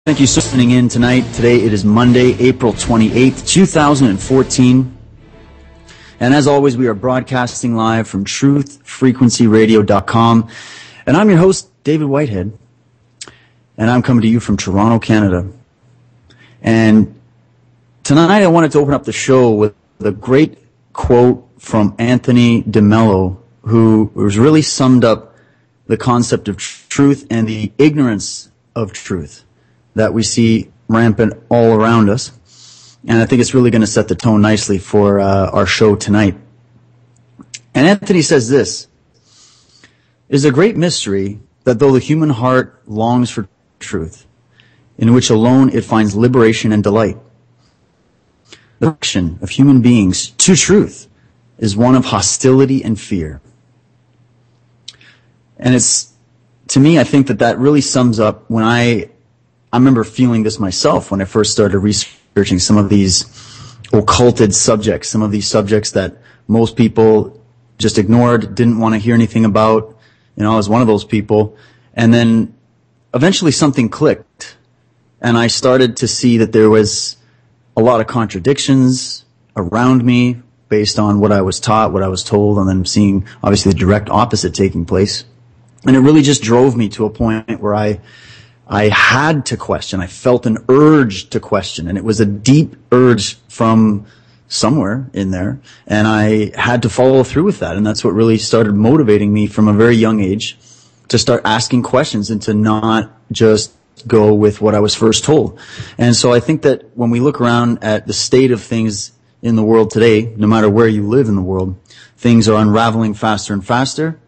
Thank you for tuning in tonight. Today it is Monday, April 28th, 2014. And as always, we are broadcasting live from truthfrequencyradio.com. And I'm your host, David Whitehead. And I'm coming to you from Toronto, Canada. And tonight I wanted to open up the show with a great quote from Anthony DeMello, who has really summed up the concept of truth and the ignorance of truth that we see rampant all around us. And I think it's really going to set the tone nicely for our show tonight. And Anthony says this: "It is a great mystery that though the human heart longs for truth, in which alone it finds liberation and delight, the action of human beings to truth is one of hostility and fear." And it's, to me, I think that really sums up when I remember feeling this myself when I first started researching some of these occulted subjects, some of these subjects that most people just ignored, didn't want to hear anything about. You know, I was one of those people. And then eventually something clicked, and I started to see that there was a lot of contradictions around me based on what I was taught, what I was told, and then seeing obviously the direct opposite taking place. And it really just drove me to a point where I had to question. I felt an urge to question, and it was a deep urge from somewhere in there, and I had to follow through with that. And that's what really started motivating me from a very young age to start asking questions and to not just go with what I was first told. And so I think that when we look around at the state of things in the world today, no matter where you live in the world, things are unraveling faster and faster.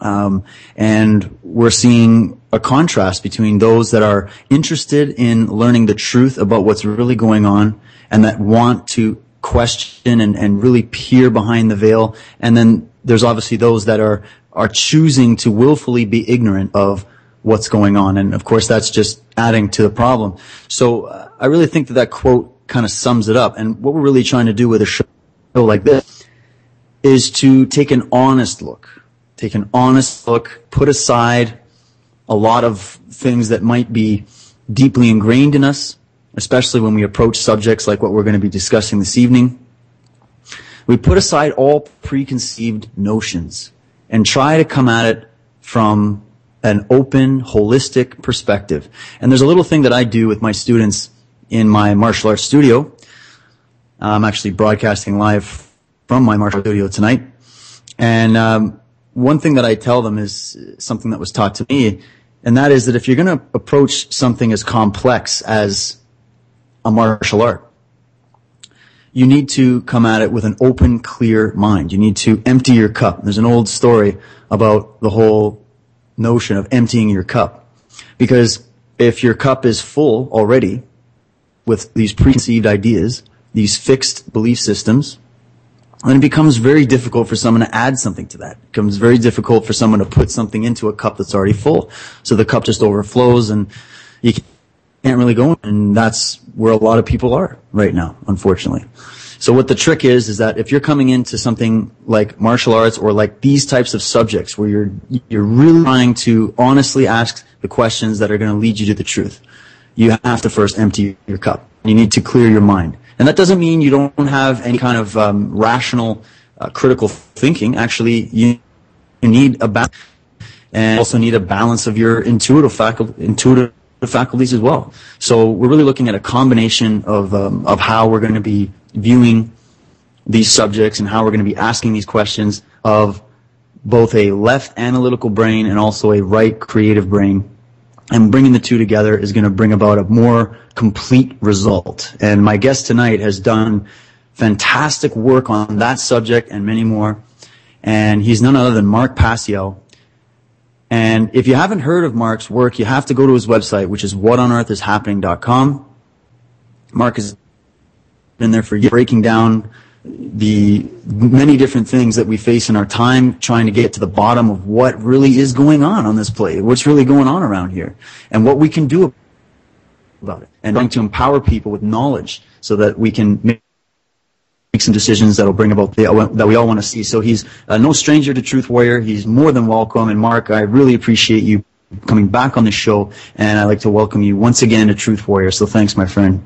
And we're seeing a contrast between those that are interested in learning the truth about what's really going on and that want to question and really peer behind the veil. And then there's obviously those that are choosing to willfully be ignorant of what's going on. And of course, that's just adding to the problem. So I really think that quote kind of sums it up. And what we're really trying to do with a show like this is to take an honest look. Put aside a lot of things that might be deeply ingrained in us, especially when we approach subjects like what we're going to be discussing this evening. We put aside all preconceived notions and try to come at it from an open, holistic perspective. And there's a little thing that I do with my students in my martial arts studio. I'm actually broadcasting live from my martial studio tonight. And one thing that I tell them is something that was taught to me, and that is that if you're going to approach something as complex as a martial art, you need to come at it with an open, clear mind. You need to empty your cup. There's an old story about the whole notion of emptying your cup. Because if your cup is full already with these preconceived ideas, these fixed belief systems, then it becomes very difficult for someone to add something to that. It becomes very difficult for someone to put something into a cup that's already full. So the cup just overflows and you can't really go in. And that's where a lot of people are right now, unfortunately. So what the trick is that if you're coming into something like martial arts or like these types of subjects where you're really trying to honestly ask the questions that are going to lead you to the truth, you have to first empty your cup. You need to clear your mind. And that doesn't mean you don't have any kind of rational, critical thinking. Actually, you need a balance, and also need a balance of your intuitive faculties as well. So we're really looking at a combination of how we're going to be viewing these subjects and how we're going to be asking these questions of both a left analytical brain and also a right creative brain. And bringing the two together is going to bring about a more complete result. And my guest tonight has done fantastic work on that subject and many more. And he's none other than Mark Passio. And if you haven't heard of Mark's work, you have to go to his website, which is whatonearthishappening.com. Mark has been there for years, breaking down the many different things that we face in our time, trying to get to the bottom of what really is going on this plate, what's really going on around here, and what we can do about it, and trying to empower people with knowledge so that we can make some decisions that will bring about that we all want to see. So he's no stranger to Truth Warrior. He's more than welcome. And Mark, I really appreciate you coming back on the show, and I'd like to welcome you once again to Truth Warrior. So thanks, my friend.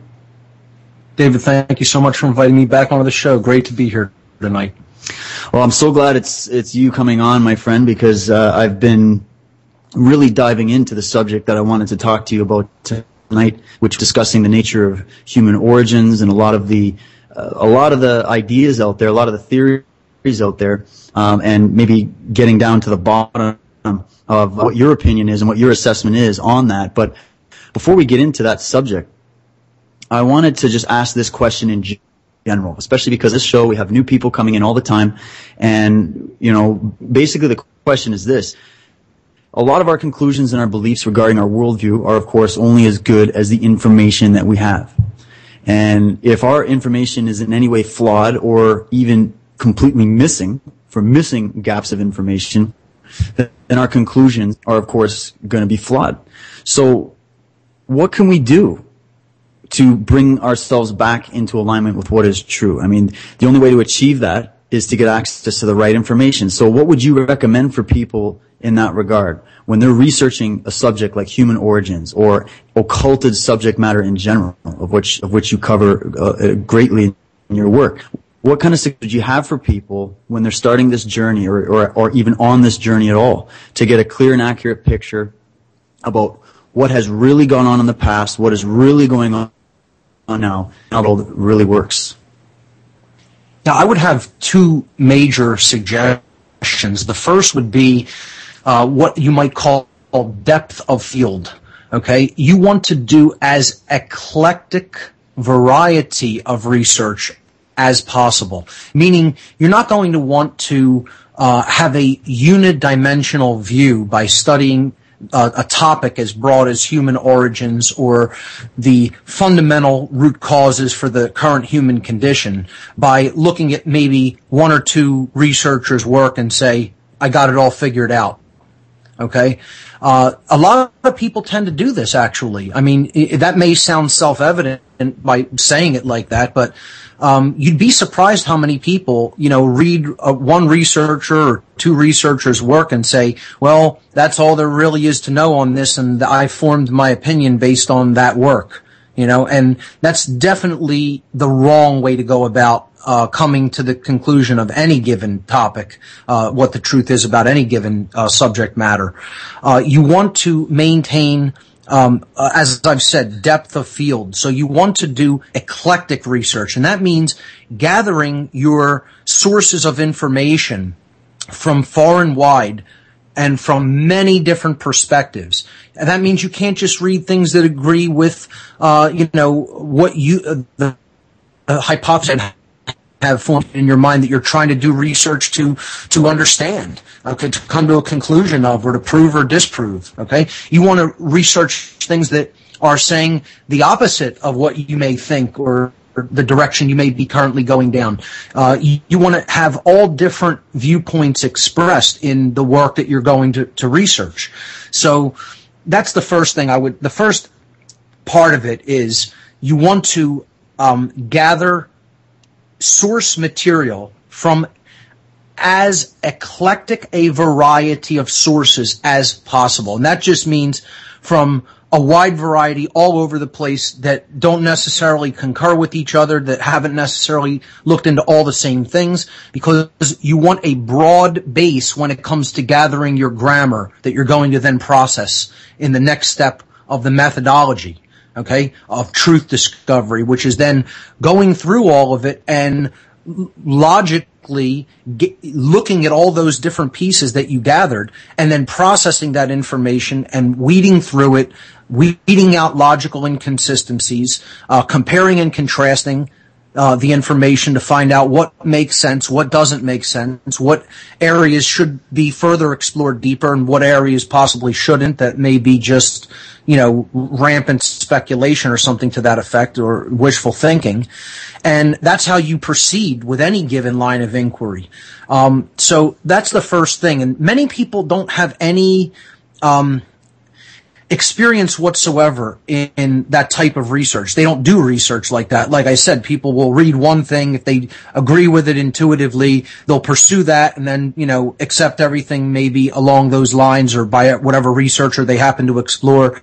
David, thank you so much for inviting me back onto the show. Great to be here tonight. Well, I'm so glad it's you coming on, my friend, because I've been really diving into the subject that I wanted to talk to you about tonight, which is discussing the nature of human origins and a lot of the ideas out there, a lot of the theories out there, and maybe getting down to the bottom of what your opinion is and what your assessment is on that. But before we get into that subject, I wanted to just ask this question in general, especially because this show, we have new people coming in all the time. And, basically the question is this. A lot of our conclusions and our beliefs regarding our worldview are, of course, only as good as the information that we have. And if our information is in any way flawed or even completely missing gaps of information, then our conclusions are, of course, going to be flawed. So what can we do to bring ourselves back into alignment with what is true? I mean, the only way to achieve that is to get access to the right information. So what would you recommend for people in that regard when they're researching a subject like human origins or occulted subject matter in general, of which you cover greatly in your work? What kind of suggestions would you have for people when they're starting this journey or even on this journey at all to get a clear and accurate picture about what has really gone on in the past, what is really going on now, how it all really works? Now, I would have two major suggestions. The first would be what you might call depth of field. Okay, you want to do as eclectic variety of research as possible, meaning you're not going to want to have a unidimensional view by studying a topic as broad as human origins or the fundamental root causes for the current human condition by looking at maybe one or two researchers' work and say, I got it all figured out. Okay? A lot of people tend to do this, actually. I mean, that may sound self-evident by saying it like that, but you'd be surprised how many people, read one researcher or two researchers' work and say, well, that's all there really is to know on this, and I formed my opinion based on that work, and that's definitely the wrong way to go about coming to the conclusion of any given topic, what the truth is about any given subject matter. You want to maintain, as I've said, depth of field. So you want to do eclectic research, and that means gathering your sources of information from far and wide and from many different perspectives. And that means you can't just read things that agree with, what you, the hypothesis have formed in your mind that you're trying to do research to understand, okay, to come to a conclusion of, or to prove or disprove, okay? You want to research things that are saying the opposite of what you may think or the direction you may be currently going down. You want to have all different viewpoints expressed in the work that you're going to research. So that's the first thing the first part of it is you want to gather source material from as eclectic a variety of sources as possible. And that just means from a wide variety all over the place that don't necessarily concur with each other, that haven't necessarily looked into all the same things, because you want a broad base when it comes to gathering your grammar that you're going to then process in the next step of the methodology. Okay, of truth discovery, which is then going through all of it and logically looking at all those different pieces that you gathered and then processing that information and weeding through it, weeding out logical inconsistencies, comparing and contrasting the information to find out what makes sense, what doesn't make sense, what areas should be further explored deeper, and what areas possibly shouldn't, that may be just, rampant speculation or something to that effect, or wishful thinking. And that's how you proceed with any given line of inquiry. So that's the first thing. And many people don't have any experience whatsoever in that type of research. They don't do research like that. Like I said, people will read one thing. If they agree with it intuitively, they'll pursue that and then, accept everything maybe along those lines or by whatever researcher they happen to explore.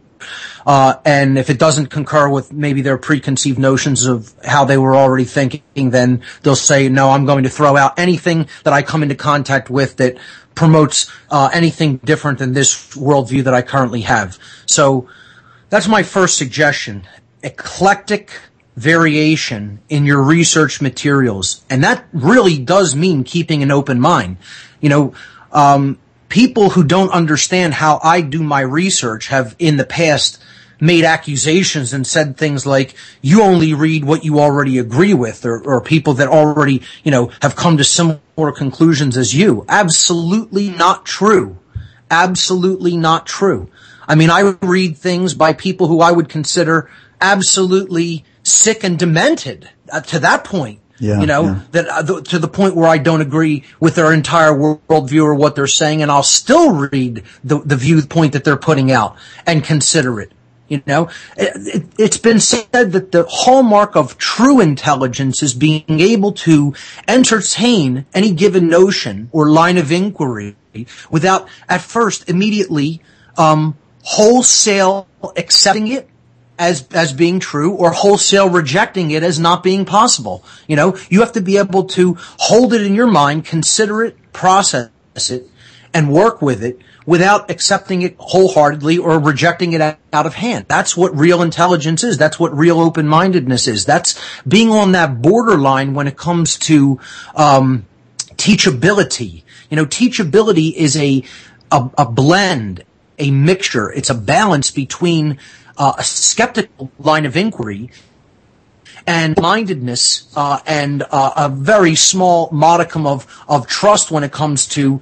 And if it doesn't concur with maybe their preconceived notions of how they were already thinking, then they'll say, no, I'm going to throw out anything that I come into contact with that promotes anything different than this worldview that I currently have. So that's my first suggestion. Eclectic variation in your research materials. And that really does mean keeping an open mind. People who don't understand how I do my research have in the past made accusations and said things like, you only read what you already agree with, or people that already, have come to similar conclusions as you. Absolutely not true. Absolutely not true. I mean, I read things by people who I would consider absolutely sick and demented to that point. That to the point where I don't agree with their entire worldview or what they're saying, and I'll still read the viewpoint that they're putting out and consider it. It's been said that the hallmark of true intelligence is being able to entertain any given notion or line of inquiry without at first immediately wholesale accepting it as being true or wholesale rejecting it as not being possible. You have to be able to hold it in your mind, consider it, process it, and work with it without accepting it wholeheartedly or rejecting it out of hand. That's what real intelligence is. That's what real open-mindedness is. That's being on that borderline when it comes to teachability. Teachability is a blend, a mixture. It's a balance between a skeptical line of inquiry and mindedness and a very small modicum of trust when it comes to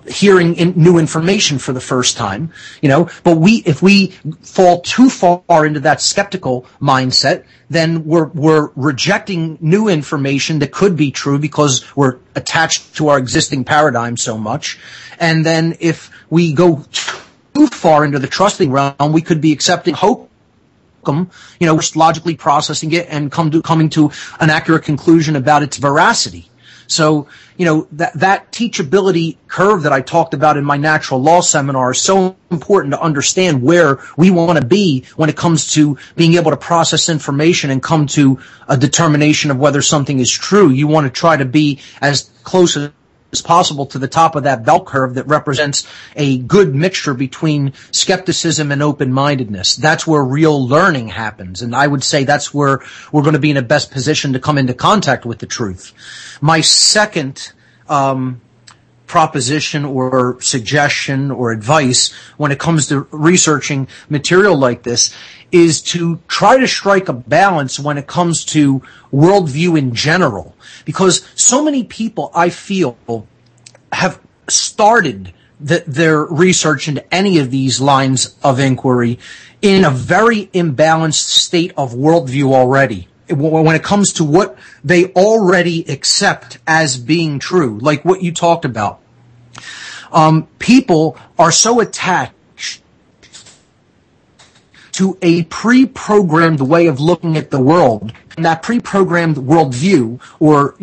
hearing new information for the first time. But if we fall too far into that skeptical mindset, then we're rejecting new information that could be true because we're attached to our existing paradigm so much. And then if we go too far into the trusting realm, we could be accepting hope, just logically processing it and coming to an accurate conclusion about its veracity. So, that teachability curve that I talked about in my natural law seminar is so important to understand where we want to be when it comes to being able to process information and come to a determination of whether something is true. You want to try to be as close as possible to the top of that bell curve that represents a good mixture between skepticism and open-mindedness. That's where real learning happens. And I would say that's where we're going to be in the best position to come into contact with the truth. My second proposition or suggestion or advice when it comes to researching material like this is to try to strike a balance when it comes to worldview in general. Because so many people, I feel, have started their research into any of these lines of inquiry in a very imbalanced state of worldview already. When it comes to what they already accept as being true, like what you talked about. People are so attached to a pre-programmed way of looking at the world, and that pre-programmed worldview, or,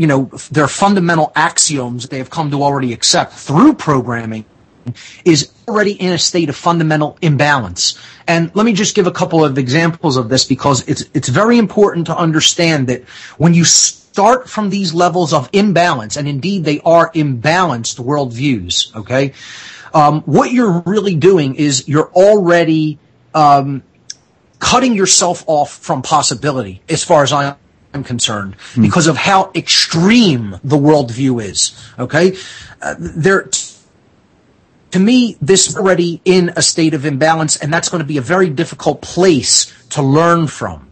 their fundamental axioms that they have come to already accept through programming, is already in a state of fundamental imbalance. And let me just give a couple of examples of this, because it's very important to understand that when you start from these levels of imbalance, and indeed they are imbalanced worldviews, okay, what you're really doing is you're already cutting yourself off from possibility, as far as I am concerned, because of how extreme the worldview is. Okay, to me, this is already in a state of imbalance, and that's going to be a very difficult place to learn from.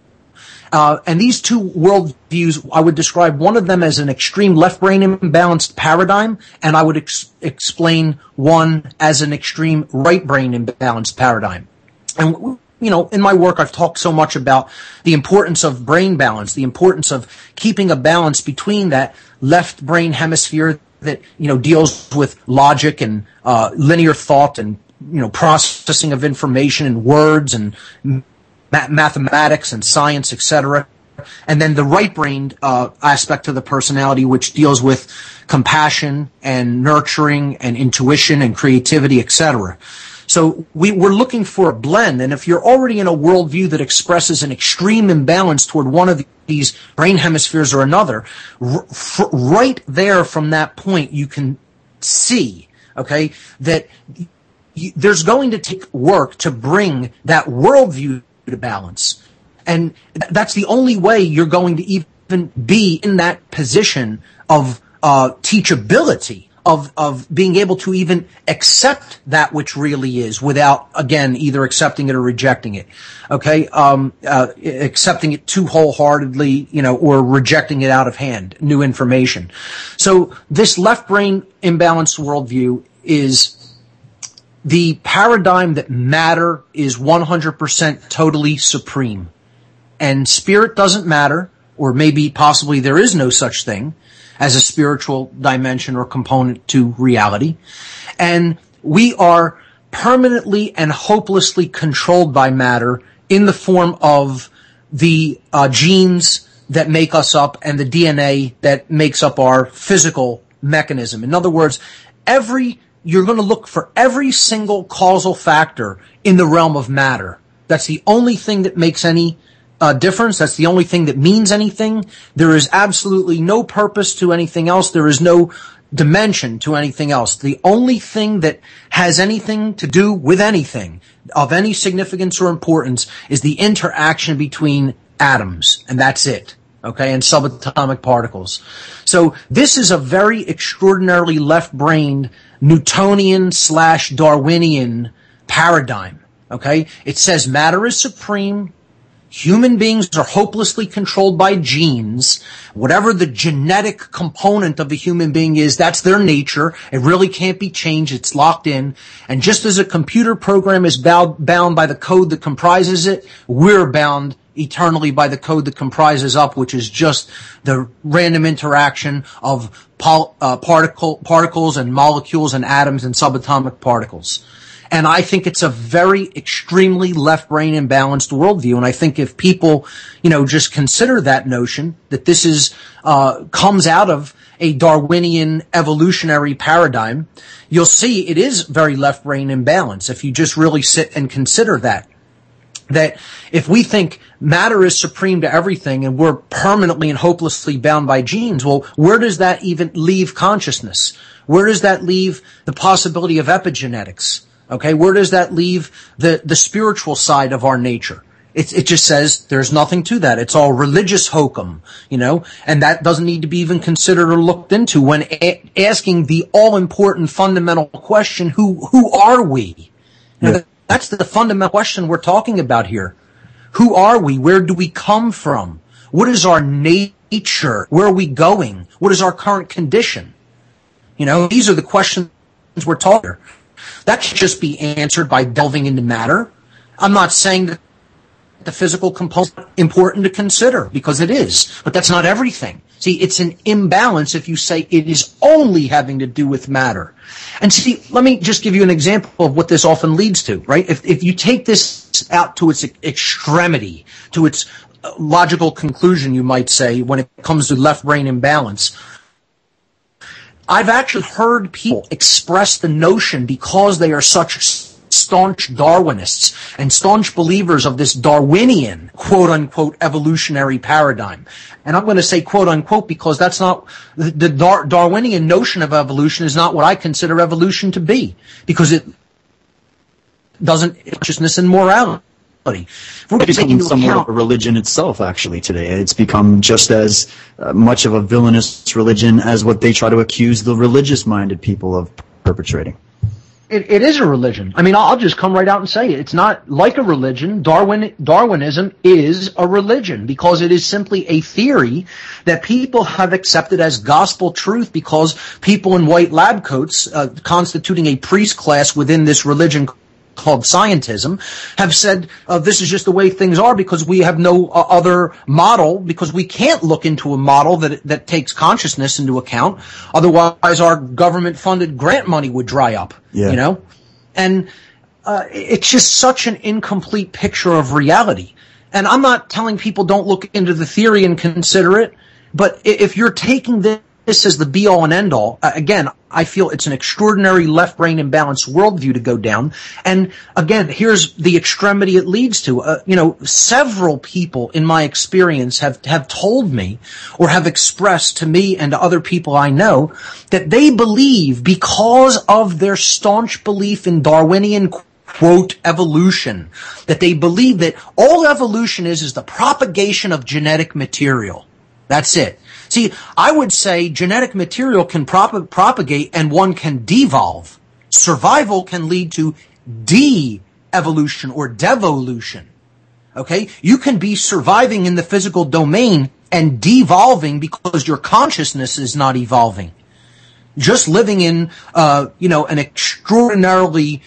And these two worldviews, I would describe one of them as an extreme left brain imbalanced paradigm, and I would explain one as an extreme right brain imbalanced paradigm. And in my work, I've talked so much about the importance of brain balance, the importance of keeping a balance between that left brain hemisphere that, deals with logic and linear thought and processing of information and words and mathematics and science, etc. And then the right-brained aspect of the personality, which deals with compassion and nurturing and intuition and creativity, etc. So we're looking for a blend. And if you're already in a worldview that expresses an extreme imbalance toward one of these brain hemispheres or another, right there from that point, you can see, okay, that there's going to take work to bring that worldview to balance. And that's the only way you're going to even be in that position of teachability, of being able to even accept that which really is without, again, either accepting it or rejecting it. Okay? Accepting it too wholeheartedly, or rejecting it out of hand, new information. So this left brain imbalanced worldview is the paradigm that matter is 100% totally supreme. And spirit doesn't matter, or maybe possibly there is no such thing as a spiritual dimension or component to reality. And we are permanently and hopelessly controlled by matter in the form of the genes that make us up and the DNA that makes up our physical mechanism. In other words, you're going to look for every single causal factor in the realm of matter. That's the only thing that makes any difference. That's the only thing that means anything. There is absolutely no purpose to anything else. There is no dimension to anything else. The only thing that has anything to do with anything of any significance or importance is the interaction between atoms, and that's it. Okay, and subatomic particles. So this is a very extraordinarily left-brained Newtonian/Darwinian paradigm. Okay, it says matter is supreme. Human beings are hopelessly controlled by genes. Whatever the genetic component of the human being is, that's their nature. It really can't be changed. It's locked in. And just as a computer program is bound by the code that comprises it, we're bound eternally by the code that comprises up, which is just the random interaction of particles and molecules and atoms and subatomic particles. And I think it's a very extremely left-brain imbalanced worldview. And I think if people, just consider that notion that this is comes out of a Darwinian evolutionary paradigm, you'll see it is very left-brain imbalance. If you just really sit and consider that if we think matter is supreme to everything and we're permanently and hopelessly bound by genes, well, where does that even leave consciousness? Where does that leave the possibility of epigenetics? Okay, where does that leave the spiritual side of our nature? It just says there's nothing to that. It's all religious hokum, and that doesn't need to be even considered or looked into when asking the all-important fundamental question, who are we? Yeah. That's the fundamental question we're talking about here. Who are we? Where do we come from? What is our nature? Where are we going? What is our current condition? These are the questions we're talking about. That should just be answered by delving into matter. I'm not saying that the physical component is important to consider, because it is, but that's not everything. See, it's an imbalance if you say it is only having to do with matter. And see, let me just give you an example of what this often leads to, right? If you take this out to its extremity, to its logical conclusion, you might say, when it comes to left brain imbalance, I've actually heard people express the notion, because they are such staunch Darwinists and staunch believers of this Darwinian, quote-unquote, evolutionary paradigm. And I'm going to say quote-unquote because that's not, the Darwinian notion of evolution is not what I consider evolution to be, because it doesn't consciousness and morality. It's become somewhat of a religion itself, actually, today. It's become just as much of a villainous religion as what they try to accuse the religious-minded people of perpetrating. It is a religion. I mean, I'll just come right out and say it. It's not like a religion. Darwinism is a religion because it is simply a theory that people have accepted as gospel truth, because people in white lab coats, constituting a priest class within this religion called scientism, have said this is just the way things are because we have no other model, because we can't look into a model that takes consciousness into account. Otherwise, our government-funded grant money would dry up. Yeah. And it's just such an incomplete picture of reality. And I'm not telling people don't look into the theory and consider it, but if you're taking this as the be-all and end-all, again, I feel it's an extraordinary left-brain imbalanced worldview to go down. And again, here's the extremity it leads to. Several people in my experience have told me or have expressed to me and to other people I know that they believe, because of their staunch belief in Darwinian quote evolution, that they believe that all evolution is the propagation of genetic material. That's it. See, I would say genetic material can propagate and one can devolve. Survival can lead to de-evolution or devolution. Okay? You can be surviving in the physical domain and devolving because your consciousness is not evolving. Just living in, an extraordinarily,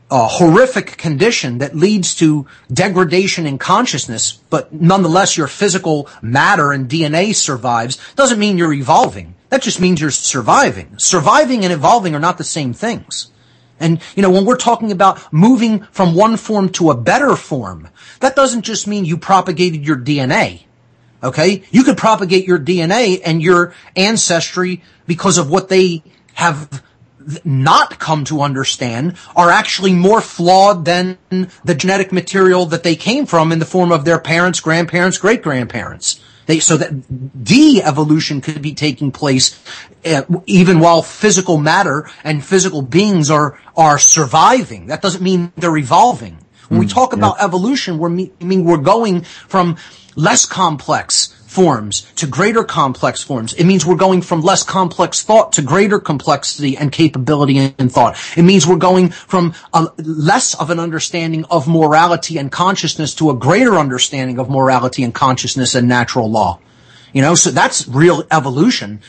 horrific condition that leads to degradation in consciousness, but nonetheless your physical matter and DNA survives, doesn't mean you're evolving. That just means you're surviving. Surviving and evolving are not the same things. And, when we're talking about moving from one form to a better form, that doesn't just mean you propagated your DNA. Okay? You could propagate your DNA and your ancestry because of what they have not come to understand are actually more flawed than the genetic material that they came from in the form of their parents, grandparents, great-grandparents. So that de-evolution could be taking place even while physical matter and physical beings are surviving. That doesn't mean they're evolving. When we talk about evolution, we're going from less complex forms to greater complex forms. It means we're going from less complex thought to greater complexity and capability in thought. It means we're going from less of an understanding of morality and consciousness to a greater understanding of morality and consciousness and natural law. So that's real evolution.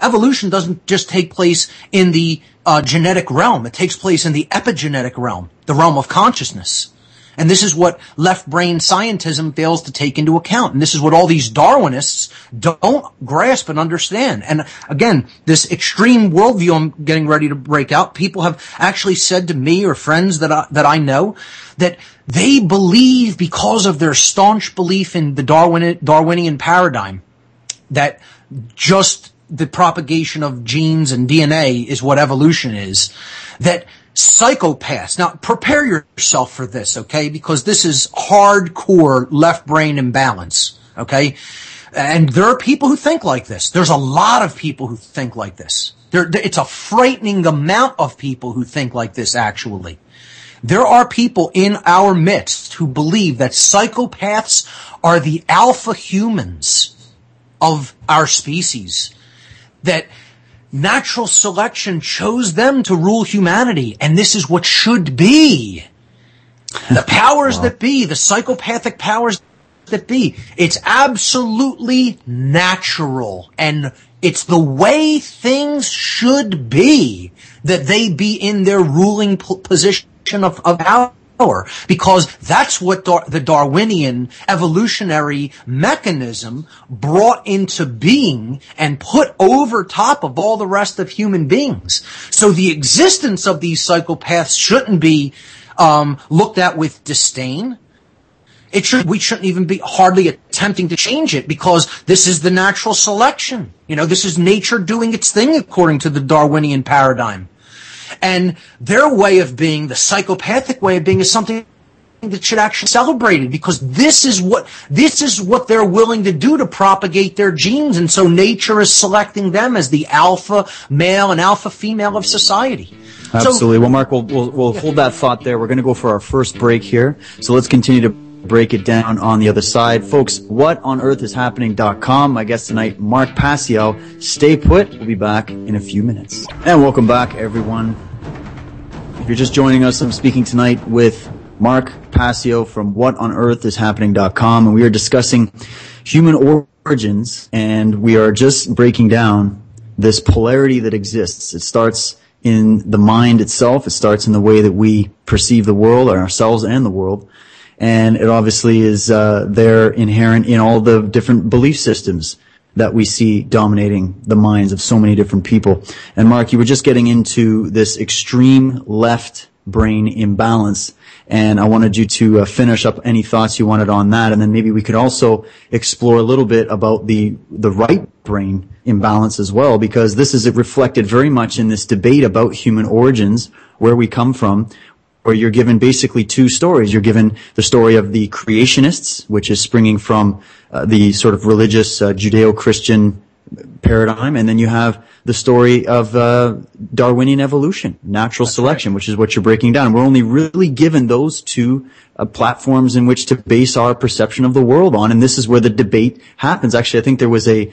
Evolution doesn't just take place in the genetic realm. It takes place in the epigenetic realm, the realm of consciousness. And this is what left-brain scientism fails to take into account. And this is what all these Darwinists don't grasp and understand. And again, this extreme worldview I'm getting ready to break out, people have actually said to me or friends that I know that they believe, because of their staunch belief in the Darwinian paradigm, that just the propagation of genes and DNA is what evolution is, that psychopaths. Now, prepare yourself for this, okay? Because this is hardcore left brain imbalance, okay? And there are people who think like this. There's a lot of people who think like this. It's a frightening amount of people who think like this, actually. There are people in our midst who believe that psychopaths are the alpha humans of our species, that natural selection chose them to rule humanity, and this is what should be. The powers that be, the psychopathic powers that be, it's absolutely natural, and it's the way things should be that they be in their ruling position of power, because that's what the Darwinian evolutionary mechanism brought into being and put over top of all the rest of human beings. So the existence of these psychopaths shouldn't be looked at with disdain. We shouldn't even be hardly attempting to change it, because this is the natural selection. This is nature doing its thing according to the Darwinian paradigm. And their way of being, the psychopathic way of being, is something that should actually be celebrated, because this is what they're willing to do to propagate their genes. And so nature is selecting them as the alpha male and alpha female of society. Absolutely. Well, Mark, we'll hold that thought there. We're going to go for our first break here. So let's continue to break it down on the other side. Folks, whatonearthishappening.com. My guest tonight, Mark Passio. Stay put. We'll be back in a few minutes. And welcome back, everyone. If you're just joining us, I'm speaking tonight with Mark Passio from whatonearthishappening.com, and we are discussing human origins, and we are just breaking down this polarity that exists. It starts in the mind itself. It starts in the way that we perceive the world, or ourselves and the world. And it obviously is there inherent in all the different belief systems that we see dominating the minds of so many different people. And Mark, you were just getting into this extreme left brain imbalance, and I wanted you to finish up any thoughts you wanted on that, and then maybe we could also explore a little bit about the right brain imbalance as well, because this is reflected very much in this debate about human origins, where we come from, where you're given basically two stories. You're given the story of the creationists, which is springing from the sort of religious Judeo-Christian paradigm, and then you have the story of Darwinian evolution, natural selection, which is what you're breaking down. We're only really given those two platforms in which to base our perception of the world on, and this is where the debate happens. Actually, I think there was a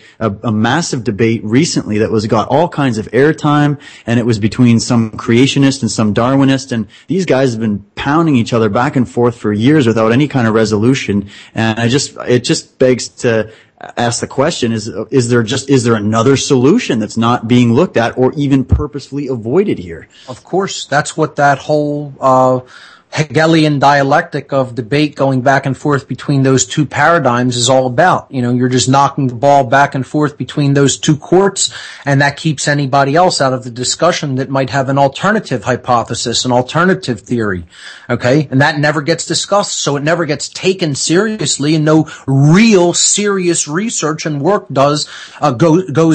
massive debate recently that got all kinds of airtime, and it was between some creationist and some Darwinist, and these guys have been pounding each other back and forth for years without any kind of resolution, and it just begs to ask the question, is there another solution that's not being looked at or even purposefully avoided here? Of course, that's what that whole Hegelian dialectic of debate going back and forth between those two paradigms is all about. You know, you're just knocking the ball back and forth between those two courts, and that keeps anybody else out of the discussion that might have an alternative hypothesis, an alternative theory. Okay? And that never gets discussed, so it never gets taken seriously, and no real serious research and work goes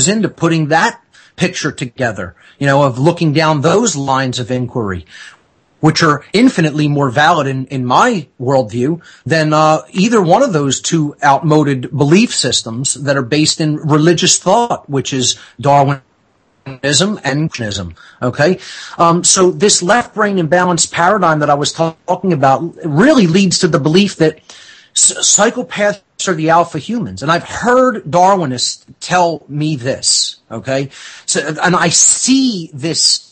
into putting that picture together, you know, of looking down those lines of inquiry, which are infinitely more valid in my worldview than either one of those two outmoded belief systems that are based in religious thought, which is Darwinism and creationism. Okay? So this left brain imbalance paradigm that I was talking about really leads to the belief that psychopaths are the alpha humans. And I've heard Darwinists tell me this. Okay? So, and I see this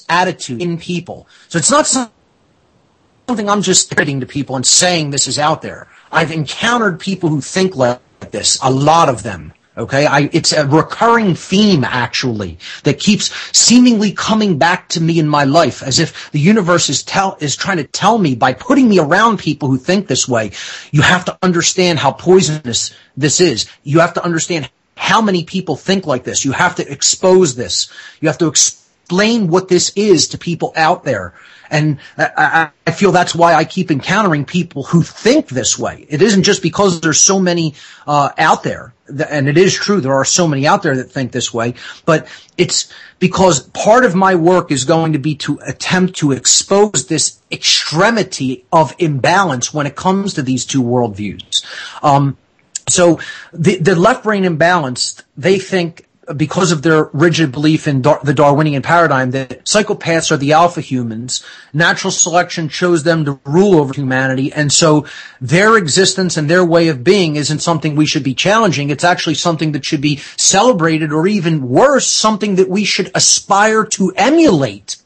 attitude in people. So it's not something I'm just stating to people and saying this is out there. I've encountered people who think like this, a lot of them. Okay, it's a recurring theme, actually, that keeps seemingly coming back to me in my life, as if the universe is trying to tell me, by putting me around people who think this way, you have to understand how poisonous this is. You have to understand how many people think like this. You have to expose this. You have to explain what this is to people out there. And I feel that's why I keep encountering people who think this way. It isn't just because there's so many out there, and it is true there are so many out there that think this way, but it's because part of my work is going to be to attempt to expose this extremity of imbalance when it comes to these two worldviews. So the left brain imbalance, they think, because of their rigid belief in the Darwinian paradigm, that psychopaths are the alpha humans, natural selection chose them to rule over humanity, and so their existence and their way of being isn't something we should be challenging. It's actually something that should be celebrated, or even worse, something that we should aspire to emulate.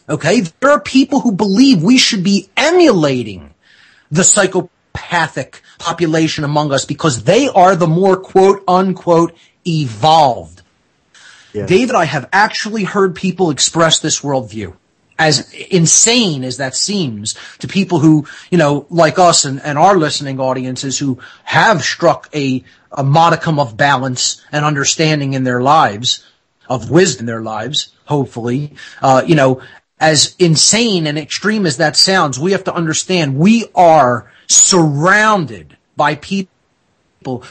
Okay? There are people who believe we should be emulating the psychopathic population among us because they are the more quote-unquote evolved. Yes. David, I have actually heard people express this worldview, as insane as that seems to people who, you know, like us and our listening audiences, who have struck a modicum of balance and understanding in their lives, of wisdom in their lives, hopefully. You know, as insane and extreme as that sounds, we have to understand we are surrounded by people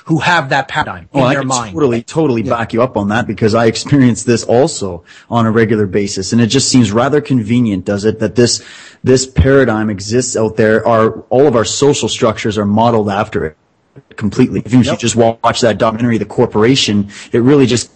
who have that paradigm in their mind. I can totally back you up on that, because I experience this also on a regular basis, and it just seems rather convenient, does it, that this paradigm exists out there. All of our social structures are modeled after it completely. If you just watch that documentary, The Corporation, it really just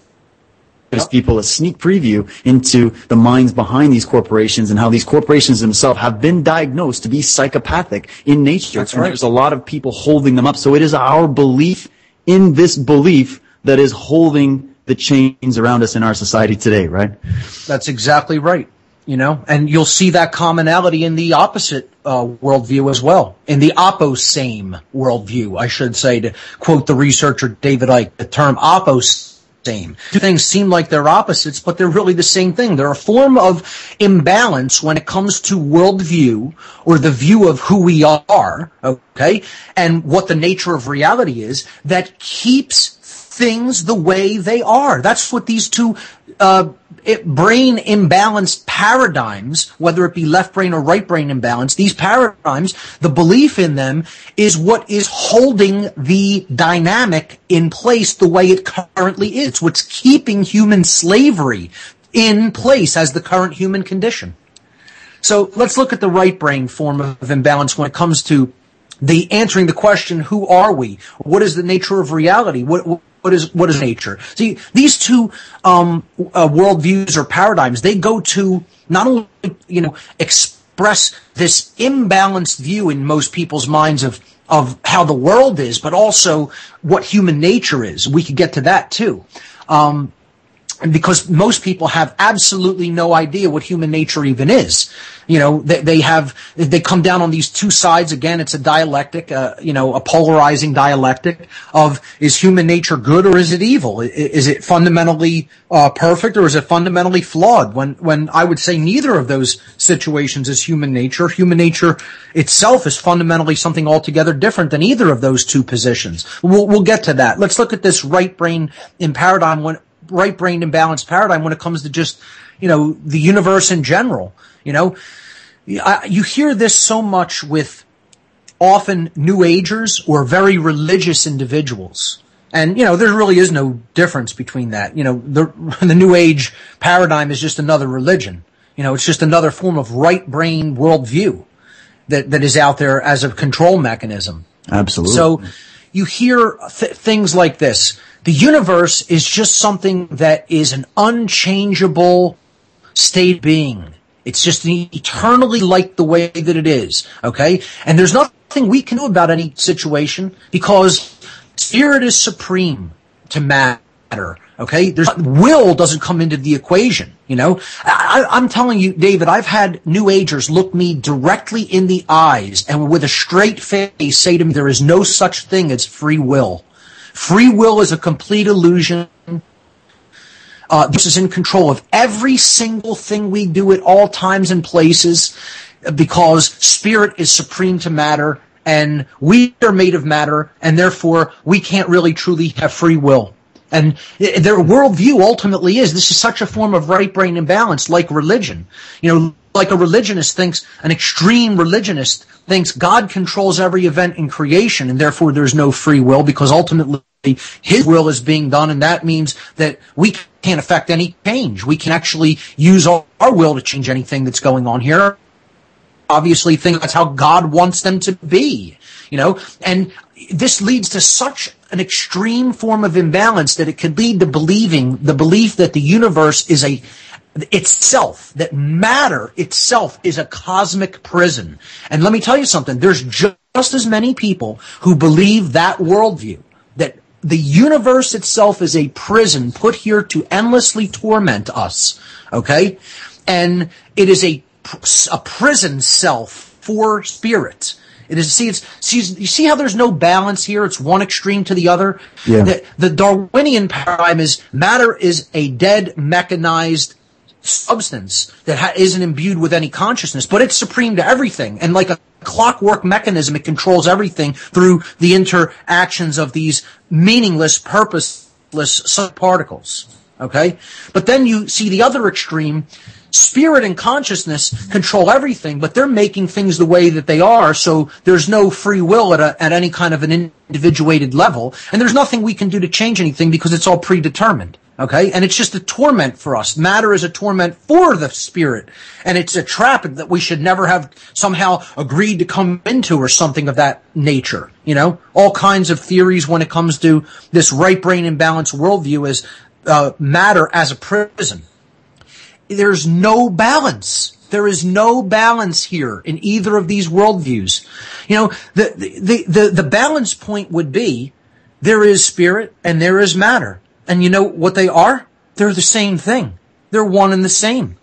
gives people a sneak preview into the minds behind these corporations and how these corporations themselves have been diagnosed to be psychopathic in nature. That's right. There's a lot of people holding them up. So it is our belief in this belief that is holding the chains around us in our society today, right? That's exactly right. You know, and you'll see that commonality in the opposite worldview as well, in the opposame worldview, I should say, to quote the researcher David Icke, the term opposame. Two things seem like they're opposites, but they're really the same thing. They're a form of imbalance when it comes to worldview, or the view of who we are, okay, and what the nature of reality is, that keeps things the way they are. That's what these two brain imbalanced paradigms, whether it be left brain or right brain imbalance, these paradigms, the belief in them is what is holding the dynamic in place the way it currently is. It's what's keeping human slavery in place as the current human condition. So let's look at the right brain form of imbalance when it comes to the answering the question, who are we? What is the nature of reality? What is nature? See, these two worldviews or paradigms, they go to not only express this imbalanced view in most people's minds of how the world is, but also what human nature is. We could get to that too. Because most people have absolutely no idea what human nature even is. They come down on these two sides. Again, it's a dialectic, a polarizing dialectic of, is human nature good or is it evil? Is it fundamentally perfect or is it fundamentally flawed? When I would say neither of those situations is human nature. Human nature itself is fundamentally something altogether different than either of those two positions. We'll get to that. Let's look at this right brain imbalanced paradigm when it comes to just, the universe in general. You hear this so much with often New Agers or very religious individuals. And, there really is no difference between that. The New Age paradigm is just another religion. It's just another form of right brain worldview that is out there as a control mechanism. Absolutely. So you hear things like this. The universe is just something that is an unchangeable state of being. It's just eternally like the way that it is, okay? And there's nothing we can do about any situation because spirit is supreme to matter, okay? Will doesn't come into the equation, I'm telling you, David, I've had New Agers look me directly in the eyes and with a straight face say to me, there is no such thing as free will. Free will is a complete illusion. This is in control of every single thing we do at all times and places because spirit is supreme to matter and we are made of matter and therefore we can't really truly have free will. And their worldview ultimately is this is such a form of right brain imbalance like religion. Like a religionist thinks, an extreme religionist thinks God controls every event in creation and therefore there's no free will because ultimately his will is being done and that means that we can't affect any change. We can actually use our will to change anything that's going on here. Obviously think that's how God wants them to be, and this leads to such an extreme form of imbalance that it could lead to believing the belief that the universe is that matter itself is a cosmic prison. And let me tell you something, there's just as many people who believe that worldview, that the universe itself is a prison put here to endlessly torment us, okay? And it is a prison self for spirit. It is, you see how there's no balance here? It's one extreme to the other. Yeah. The Darwinian paradigm is matter is a dead mechanized substance that isn't imbued with any consciousness, but it's supreme to everything. And like a clockwork mechanism, it controls everything through the interactions of these meaningless, purposeless subparticles. Okay? But then you see the other extreme. Spirit and consciousness control everything, but they're making things the way that they are, so there's no free will at any kind of an individuated level, and there's nothing we can do to change anything because it's all predetermined. Okay? And it's just a torment for us. Matter is a torment for the spirit. And it's a trap that we should never have somehow agreed to come into or something of that nature. All kinds of theories when it comes to this right brain imbalance worldview is matter as a prison. There's no balance. There is no balance here in either of these worldviews. The balance point would be there is spirit and there is matter. And you know what they are? They're the same thing. They're one and the same.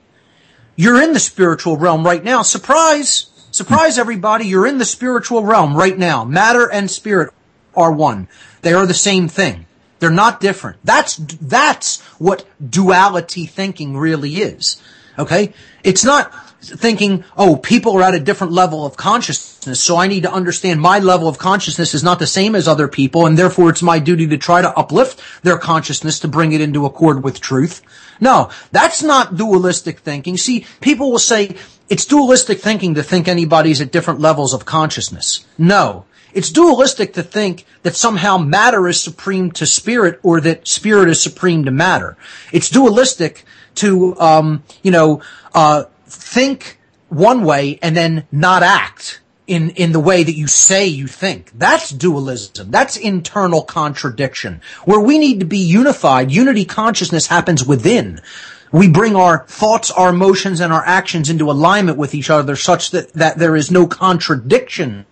You're in the spiritual realm right now. Surprise! Surprise, everybody. You're in the spiritual realm right now. Matter and spirit are one. They are the same thing. They're not different. That's what duality thinking really is. Okay? It's not thinking, oh, people are at a different level of consciousness, so I need to understand my level of consciousness is not the same as other people, and therefore it's my duty to try to uplift their consciousness to bring it into accord with truth. No, that's not dualistic thinking. See, people will say it's dualistic thinking to think anybody's at different levels of consciousness. No. It's dualistic to think that somehow matter is supreme to spirit or that spirit is supreme to matter. It's dualistic to, think one way and then not act in the way that you say you think. That's dualism. That's internal contradiction. Where we need to be unified, unity consciousness happens within. We bring our thoughts, our emotions, and our actions into alignment with each other such that there is no contradiction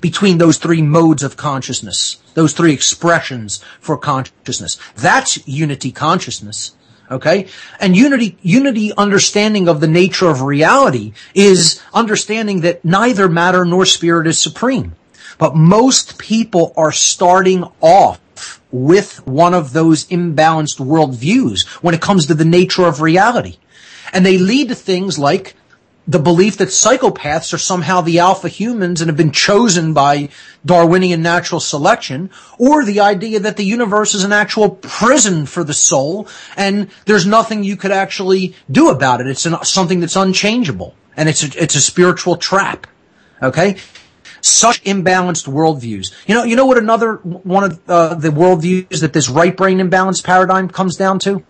between those three modes of consciousness, those three expressions for consciousness. That's unity consciousness. Okay? And unity understanding of the nature of reality is understanding that neither matter nor spirit is supreme. But most people are starting off with one of those imbalanced worldviews when it comes to the nature of reality. And they lead to things like the belief that psychopaths are somehow the alpha humans and have been chosen by Darwinian natural selection, or the idea that the universe is an actual prison for the soul and there's nothing you could actually do about it. It's something that's unchangeable, and it's a spiritual trap. Okay? Such imbalanced worldviews. You know what another one of the worldviews that this right brain imbalance paradigm comes down to?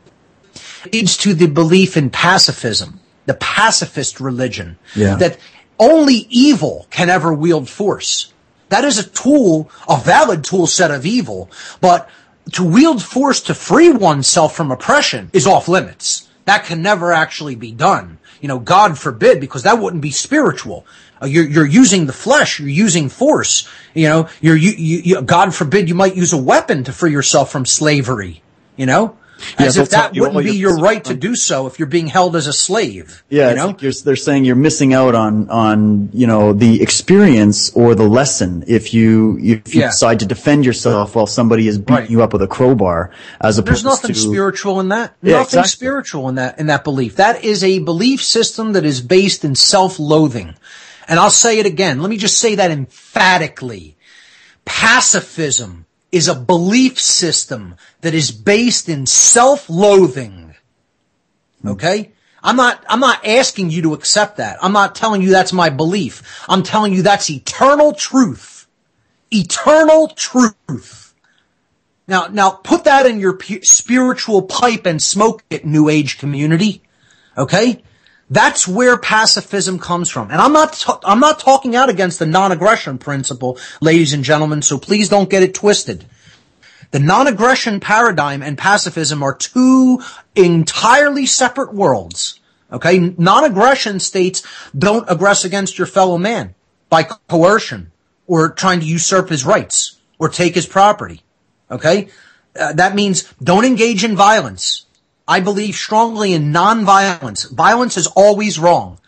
It leads to the belief in pacifism. The pacifist religion, that only evil can ever wield force. That is a valid tool set of evil, but to wield force to free oneself from oppression is off limits. That can never actually be done. God forbid, because that wouldn't be spiritual. You're using the flesh, you're using force. God forbid you might use a weapon to free yourself from slavery, As if that wouldn't be your right to do so if you're being held as a slave. Yeah, they're saying you're missing out on the experience or the lesson if you decide to defend yourself while somebody is beating you up with a crowbar, as opposed to. There's nothing spiritual in that. Yeah, nothing exactly. spiritual in that belief. That is a belief system that is based in self-loathing. And I'll say it again. Let me just say that emphatically. Pacifism is a belief system that is based in self-loathing. Okay? I'm not asking you to accept that. I'm not telling you that's my belief. I'm telling you that's eternal truth. Eternal truth. Now put that in your spiritual pipe and smoke it, New Age community. Okay? That's where pacifism comes from. And I'm not talking out against the non-aggression principle, ladies and gentlemen, so please don't get it twisted. The non-aggression paradigm and pacifism are two entirely separate worlds. Okay? Non-aggression states don't aggress against your fellow man by coercion or trying to usurp his rights or take his property. Okay? That means don't engage in violence. I believe strongly in non-violence. Violence is always wrong.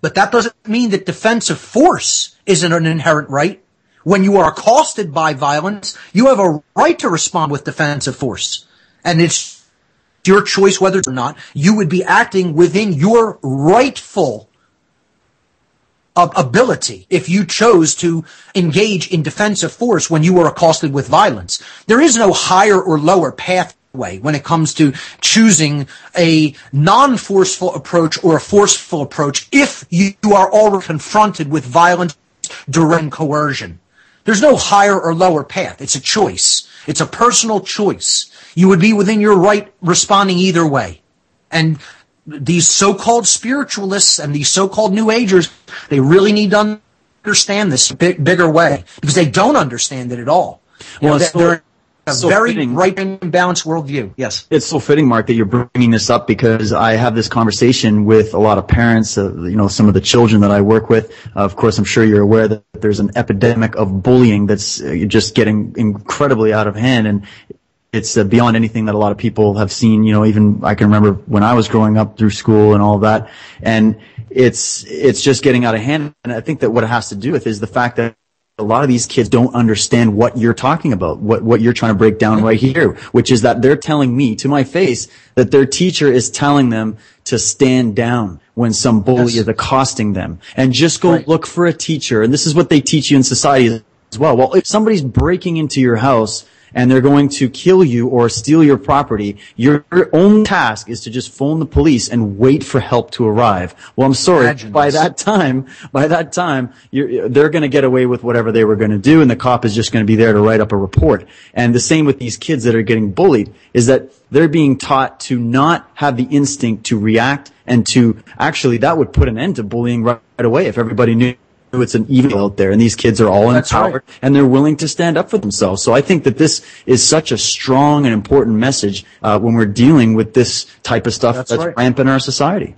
But that doesn't mean that defensive force isn't an inherent right. When you are accosted by violence, you have a right to respond with defensive force. And it's your choice whether or not you would be acting within your rightful ability if you chose to engage in defensive force when you were accosted with violence. There is no higher or lower pathway when it comes to choosing a non-forceful approach or a forceful approach if you are already confronted with violence during coercion. There's no higher or lower path. It's a choice. It's a personal choice. You would be within your right responding either way. And these so-called spiritualists and these so-called New Agers, they really need to understand this bigger way because they don't understand it at all. Well, they're a very fitting. right and balanced worldview. Yes. It's so fitting, Mark, that you're bringing this up because I have this conversation with a lot of parents, some of the children that I work with. Of course, I'm sure you're aware that there's an epidemic of bullying that's just getting incredibly out of hand, and it's beyond anything that a lot of people have seen. Even I can remember when I was growing up through school and all of that, and it's just getting out of hand. And I think that what it has to do with is the fact that a lot of these kids don't understand what you're talking about, what you're trying to break down right here, which is that they're telling me to my face that their teacher is telling them to stand down when some bully is accosting them, and just go look for a teacher. And this is what they teach you in society as well. Well, if somebody's breaking into your house and they're going to kill you or steal your property, your only task is to just phone the police and wait for help to arrive. Well, I'm sorry, by that time, they're going to get away with whatever they were going to do, and the cop is just going to be there to write up a report. And the same with these kids that are getting bullied, is that they're being taught to not have the instinct to react, and to actually, that would put an end to bullying right away if everybody knew it's an evil out there, and these kids are all empowered, and they're willing to stand up for themselves. So I think that this is such a strong and important message when we're dealing with this type of stuff that's rampant in our society.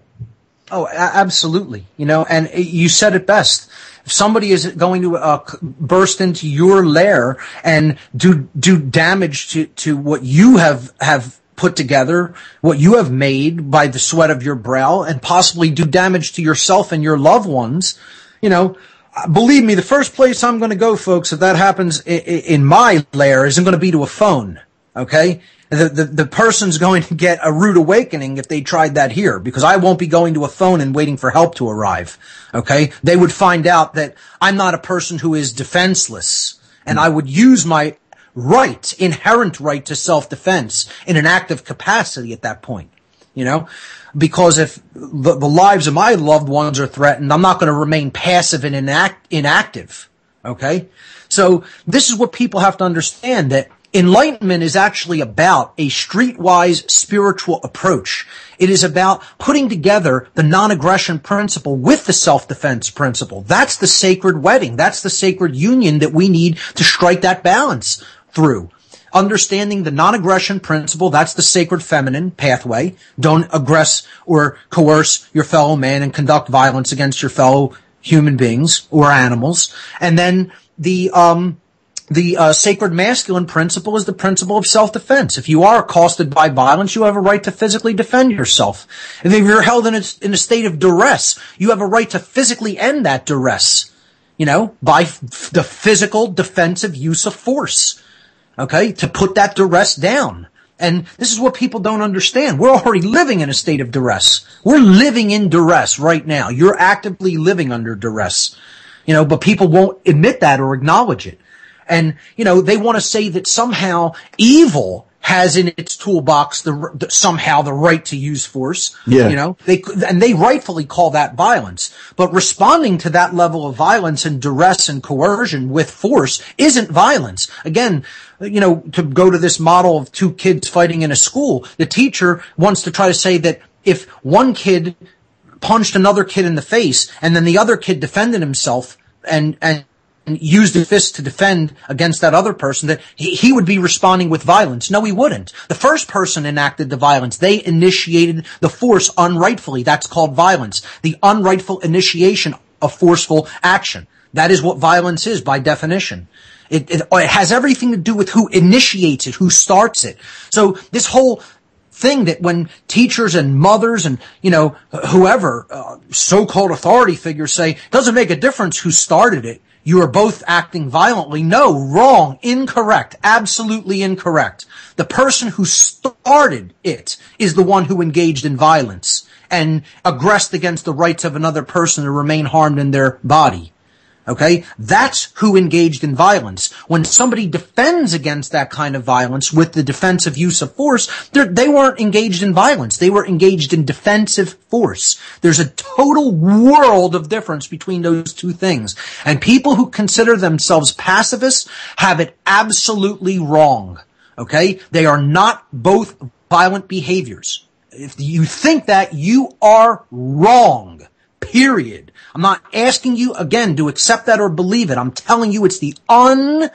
Oh, absolutely. You know, and you said it best. If somebody is going to burst into your lair and do damage to what you have put together, what you have made by the sweat of your brow, and possibly do damage to yourself and your loved ones, you know, believe me, the first place I'm going to go, folks, if that happens in my lair, isn't going to be to a phone. Okay? The person's going to get a rude awakening if they tried that here, because I won't be going to a phone and waiting for help to arrive. Okay? They would find out that I'm not a person who is defenseless, and I would use my inherent right to self-defense in an active capacity at that point. You know? Because if the lives of my loved ones are threatened, I'm not going to remain passive and inactive. Okay? So this is what people have to understand, that enlightenment is actually about a streetwise spiritual approach. It is about putting together the non-aggression principle with the self-defense principle. That's the sacred wedding. That's the sacred union that we need to strike that balance through. Understanding the non-aggression principle, that's the sacred feminine pathway. Don't aggress or coerce your fellow man and conduct violence against your fellow human beings or animals. And then the sacred masculine principle is the principle of self-defense. If you are accosted by violence, you have a right to physically defend yourself. And if you're held in a state of duress, you have a right to physically end that duress, you know, by the physical defensive use of force. Okay, to put that duress down. And this is what people don't understand. We're already living in a state of duress. We're living in duress right now. You're actively living under duress. You know, but people won't admit that or acknowledge it. And, you know, they want to say that somehow evil has in its toolbox somehow the right to use force. Yeah. You know, they rightfully call that violence. But responding to that level of violence and duress and coercion with force isn't violence. Again, you know, to go to this model of two kids fighting in a school, the teacher wants to try to say that if one kid punched another kid in the face and then the other kid defended himself and used the fist to defend against that other person, that he would be responding with violence. No, he wouldn't. The first person enacted the violence. They initiated the force unrightfully. That's called violence. The unrightful initiation of forceful action. That is what violence is by definition. It has everything to do with who initiates it, who starts it. So this whole thing that when teachers and mothers and, you know, whoever, so-called authority figures say, it doesn't make a difference who started it. You are both acting violently. No, wrong, incorrect, absolutely incorrect. The person who started it is the one who engaged in violence and aggressed against the rights of another person to remain harmed in their body. Okay? That's who engaged in violence. When somebody defends against that kind of violence with the defensive use of force, they weren't engaged in violence. They were engaged in defensive force. There's a total world of difference between those two things. And people who consider themselves pacifists have it absolutely wrong. Okay? They are not both violent behaviors. If you think that, you are wrong. Period. I'm not asking you, again, to accept that or believe it. I'm telling you it's the unchangeable,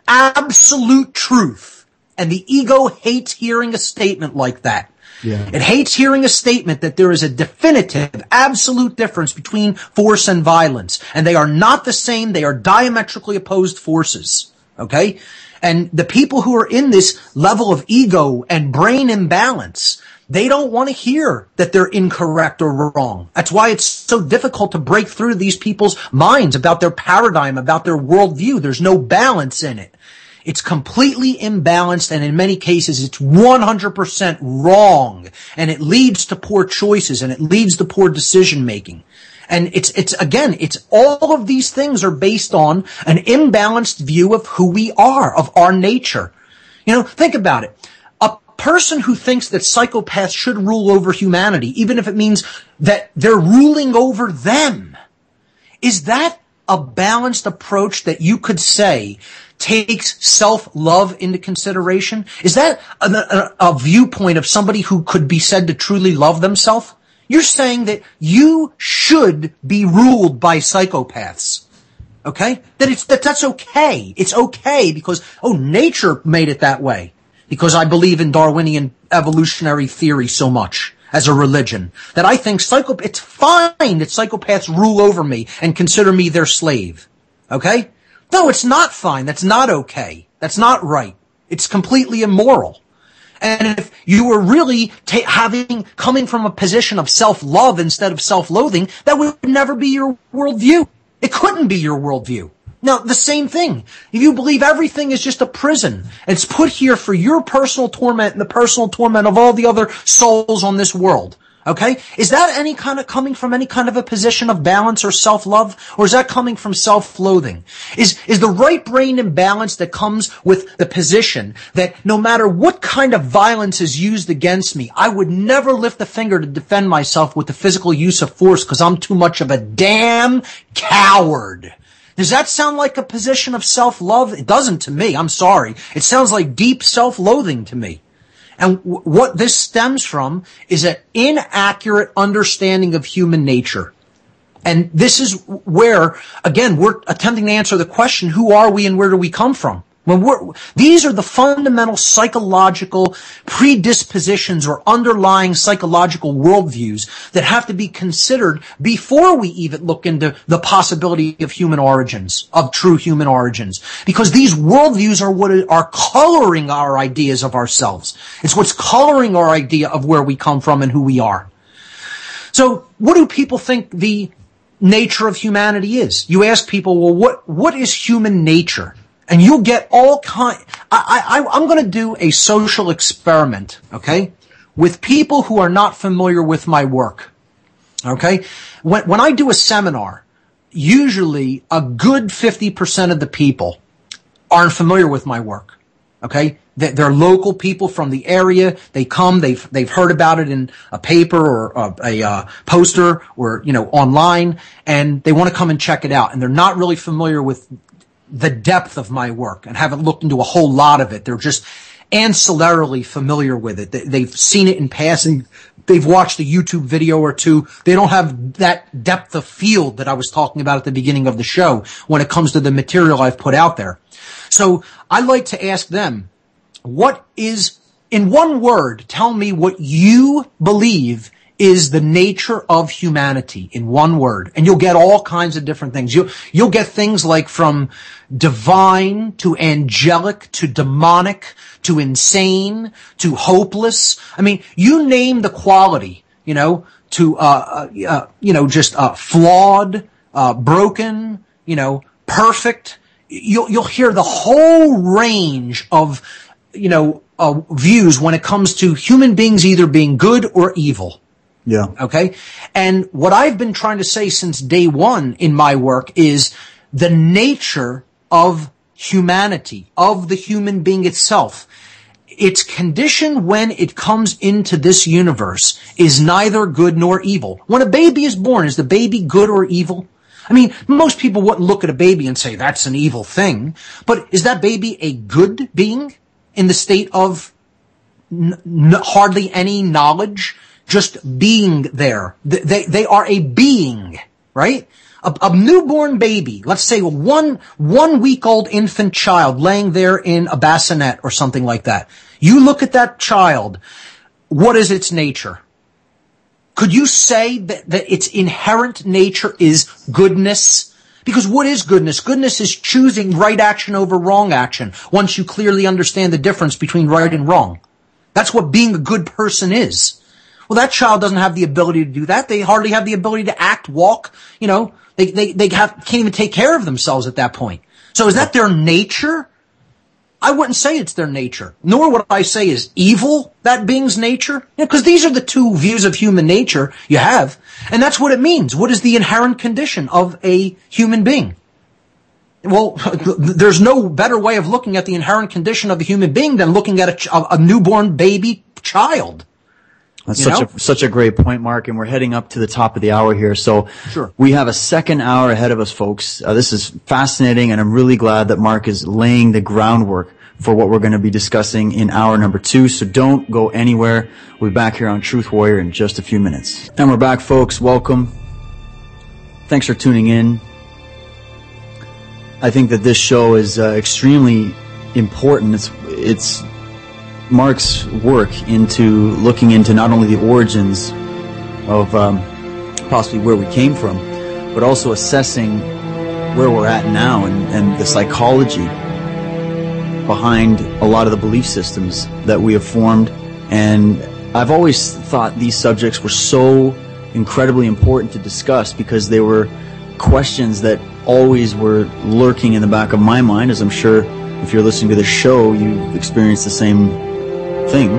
absolute truth. And the ego hates hearing a statement like that. Yeah. It hates hearing a statement that there is a definitive, absolute difference between force and violence. And they are not the same. They are diametrically opposed forces. Okay? And the people who are in this level of ego and brain imbalance, they don't want to hear that they're incorrect or wrong. That's why it's so difficult to break through these people's minds about their paradigm, about their worldview. There's no balance in it. It's completely imbalanced, and in many cases, it's 100% wrong. And it leads to poor choices, and it leads to poor decision making. And it's all of these things are based on an imbalanced view of who we are, of our nature. You know, think about it. A person who thinks that psychopaths should rule over humanity, even if it means that they're ruling over them, is that a balanced approach that you could say takes self-love into consideration? Is that a viewpoint of somebody who could be said to truly love themselves? You're saying that you should be ruled by psychopaths. Okay? That's okay. It's okay because, nature made it that way. Because I believe in Darwinian evolutionary theory so much as a religion that I think it's fine that psychopaths rule over me and consider me their slave. Okay? No, it's not fine. That's not okay. That's not right. It's completely immoral. And if you were really coming from a position of self-love instead of self-loathing, that would never be your worldview. It couldn't be your worldview. Now, the same thing. If you believe everything is just a prison, it's put here for your personal torment and the personal torment of all the other souls on this world. Okay? Is that coming from any kind of a position of balance or self-love? Or is that coming from self-loathing? Is the right brain imbalance that comes with the position that no matter what kind of violence is used against me, I would never lift a finger to defend myself with the physical use of force because I'm too much of a damn coward? Does that sound like a position of self-love? It doesn't to me. I'm sorry. It sounds like deep self-loathing to me. And what this stems from is an inaccurate understanding of human nature. And this is where, again, we're attempting to answer the question, who are we and where do we come from? These are the fundamental psychological predispositions or underlying psychological worldviews that have to be considered before we even look into the possibility of human origins, of true human origins. Because these worldviews are what are coloring our ideas of ourselves. It's what's coloring our idea of where we come from and who we are. So what do people think the nature of humanity is? You ask people, well, what is human nature? And you'll get all kind. I'm going to do a social experiment, okay, with people who are not familiar with my work, okay. When I do a seminar, usually a good 50% of the people aren't familiar with my work, okay. They're local people from the area. They come. They've heard about it in a paper or a poster or online, and they want to come and check it out. And they're not really familiar with the depth of my work and haven't looked into a whole lot of it. They're just ancillarily familiar with it. They've seen it in passing. They've watched a YouTube video or two. They don't have that depth of field that I was talking about at the beginning of the show when it comes to the material I've put out there. So I like to ask them, what is, in one word, tell me what you believe is the nature of humanity in one word. And you'll get all kinds of different things. You'll get things like from divine to angelic to demonic to insane to hopeless. I mean, you name the quality, just flawed, broken, perfect. You'll hear the whole range of, views when it comes to human beings either being good or evil. Yeah. Okay. And what I've been trying to say since day one in my work is the nature of humanity, of the human being itself. Its condition when it comes into this universe is neither good nor evil. When a baby is born, is the baby good or evil? I mean, most people wouldn't look at a baby and say that's an evil thing. But is that baby a good being in the state of hardly any knowledge? Just being there. They are a being, right? A newborn baby, let's say a one week old infant child laying there in a bassinet or something like that. You look at that child, what is its nature? Could you say that its inherent nature is goodness? Because what is goodness? Goodness is choosing right action over wrong action once you clearly understand the difference between right and wrong. That's what being a good person is. Well, that child doesn't have the ability to do that. They hardly have the ability to act, walk, can't even take care of themselves at that point. So is that their nature? I wouldn't say it's their nature, nor would I say is evil that being's nature, because these are the two views of human nature you have, and that's what it means. What is the inherent condition of a human being? Well, there's no better way of looking at the inherent condition of a human being than looking at a newborn baby child. That's such a great point, Mark, and we're heading up to the top of the hour here. So sure. We have a second hour ahead of us, folks. This is fascinating, and I'm really glad that Mark is laying the groundwork for what we're going to be discussing in hour number 2. So don't go anywhere. We'll be back here on Truth Warrior in just a few minutes. And we're back, folks. Welcome. Thanks for tuning in. I think that this show is extremely important. It's Mark's work into looking into not only the origins of possibly where we came from, but also assessing where we're at now and the psychology behind a lot of the belief systems that we have formed. And I've always thought these subjects were so incredibly important to discuss because they were questions that always were lurking in the back of my mind, as I'm sure if you're listening to this show, you've experienced the same thing.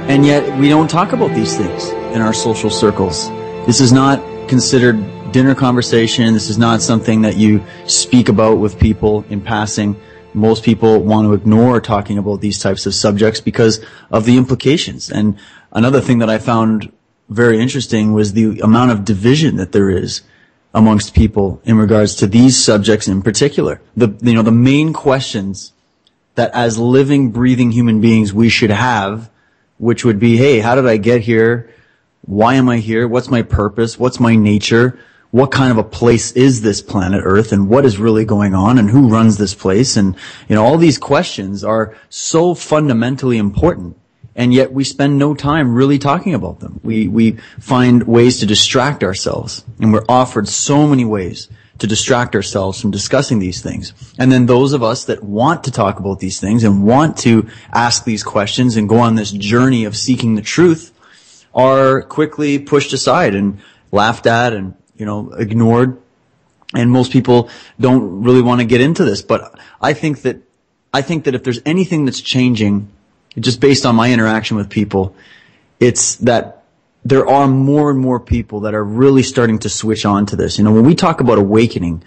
And yet we don't talk about these things in our social circles. This is not considered dinner conversation. This is not something that you speak about with people in passing. Most people want to ignore talking about these types of subjects because of the implications. And another thing that I found very interesting was the amount of division that there is amongst people in regards to these subjects in particular. The main questions that as living, breathing human beings we should have, which would be, hey, how did I get here? Why am I here? What's my purpose? What's my nature? What kind of a place is this planet Earth, and what is really going on, and who runs this place? And, all these questions are so fundamentally important, and yet we spend no time really talking about them. We find ways to distract ourselves, and we're offered so many ways to distract ourselves from discussing these things. And then those of us that want to talk about these things and want to ask these questions and go on this journey of seeking the truth are quickly pushed aside and laughed at and ignored, and most people don't really want to get into this. But I think that if there's anything that's changing, just based on my interaction with people, it's that there are more and more people that are really starting to switch on to this. When we talk about awakening,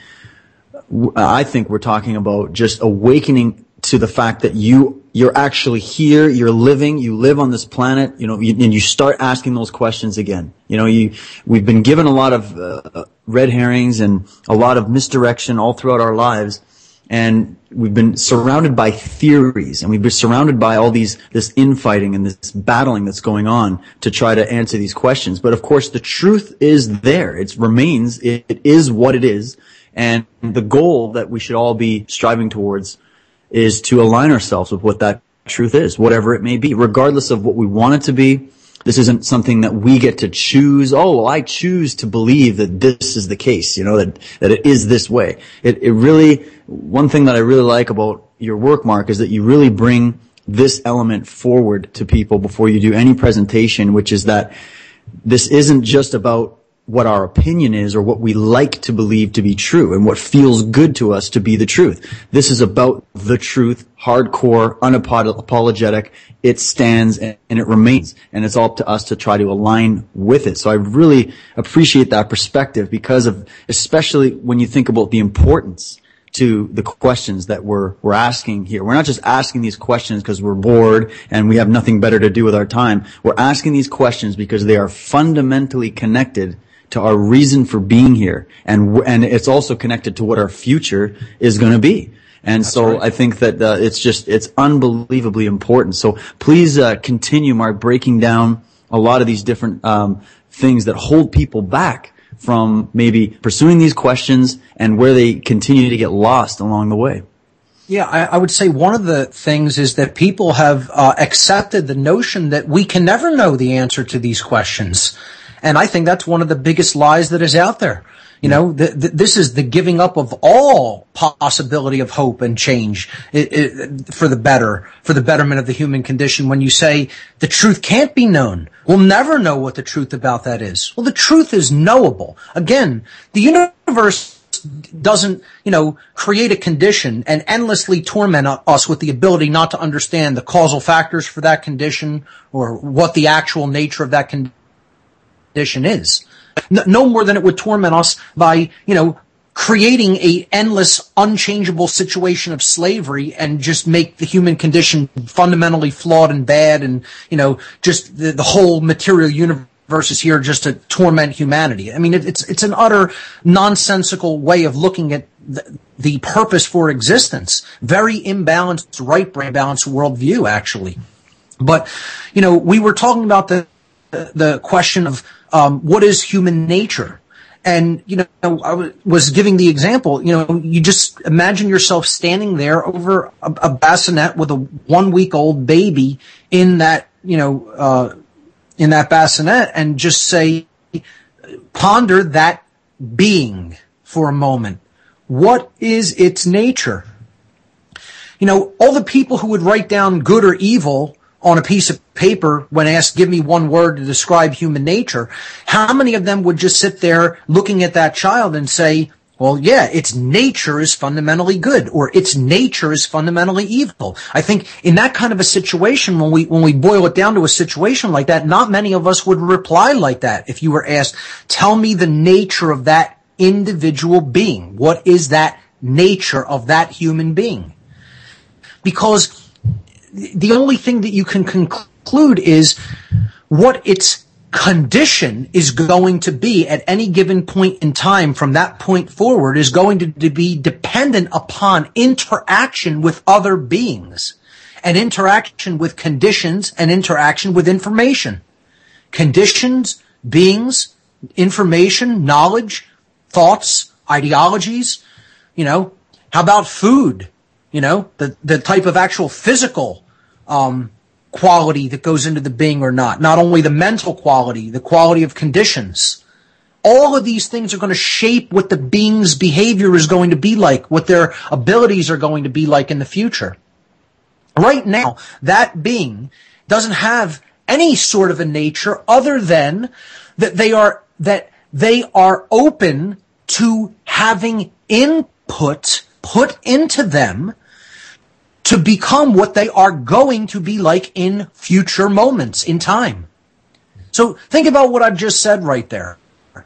I think we're talking about just awakening to the fact that you're actually here, you're living, you live on this planet, and you start asking those questions again. We've been given a lot of red herrings and a lot of misdirection all throughout our lives, and we've been surrounded by theories, and we've been surrounded by all this infighting and this battling that's going on to try to answer these questions. But of course, the truth is there. It remains. It is what it is, and the goal that we should all be striving towards is to align ourselves with what that truth is, whatever it may be, regardless of what we want it to be. This isn't something that we get to choose. Oh, well, I choose to believe that this is the case, that it is this way. It really, one thing that I really like about your work, Mark, is that you really bring this element forward to people before you do any presentation, which is that this isn't just about what our opinion is or what we like to believe to be true and what feels good to us to be the truth. This is about the truth, hardcore, unapologetic. It stands and it remains, and it's all up to us to try to align with it. So I really appreciate that perspective because of, especially when you think about the importance to the questions that we're asking here. We're not just asking these questions because we're bored and we have nothing better to do with our time. We're asking these questions because they are fundamentally connected to our reason for being here, and it's also connected to what our future is going to be. And that's so right. I think that it's unbelievably important. So please continue, Mark, breaking down a lot of these different things that hold people back from maybe pursuing these questions and where they continue to get lost along the way. Yeah, I would say one of the things is that people have accepted the notion that we can never know the answer to these questions. And I think that's one of the biggest lies that is out there. You know, this is the giving up of all possibility of hope and change for the betterment of the human condition. When you say the truth can't be known, we'll never know what the truth about that is. Well, the truth is knowable. Again, the universe doesn't, create a condition and endlessly torment us with the ability not to understand the causal factors for that condition or what the actual nature of that condition is. No more than it would torment us by, creating a endless, unchangeable situation of slavery and just make the human condition fundamentally flawed and bad and, just the whole material universe is here just to torment humanity. I mean, it's an utter nonsensical way of looking at the purpose for existence. Very imbalanced, right-brain balanced worldview, actually. But, we were talking about the question of what is human nature? And, I was giving the example, you just imagine yourself standing there over a bassinet with a 1-week-old baby in that, in that bassinet and just say, ponder that being for a moment. What is its nature? All the people who would write down good or evil on a piece of paper when asked, give me one word to describe human nature, how many of them would just sit there looking at that child and say, well, yeah, its nature is fundamentally good, or its nature is fundamentally evil? I think in that kind of a situation, when we boil it down to a situation like that, not many of us would reply like that. If you were asked, tell me the nature of that individual being. What is that nature of that human being? Because the only thing that you can conclude is what its condition is going to be at any given point in time from that point forward is going to be dependent upon interaction with other beings and interaction with conditions and interaction with information. Conditions, beings, information, knowledge, thoughts, ideologies, how about food? The type of actual physical quality that goes into the being or not. Not only the mental quality, the quality of conditions. All of these things are going to shape what the being's behavior is going to be like, what their abilities are going to be like in the future. Right now, that being doesn't have any sort of a nature other than that they are open to having input put into them to become what they are going to be like in future moments in time. So think about what I've just said right there.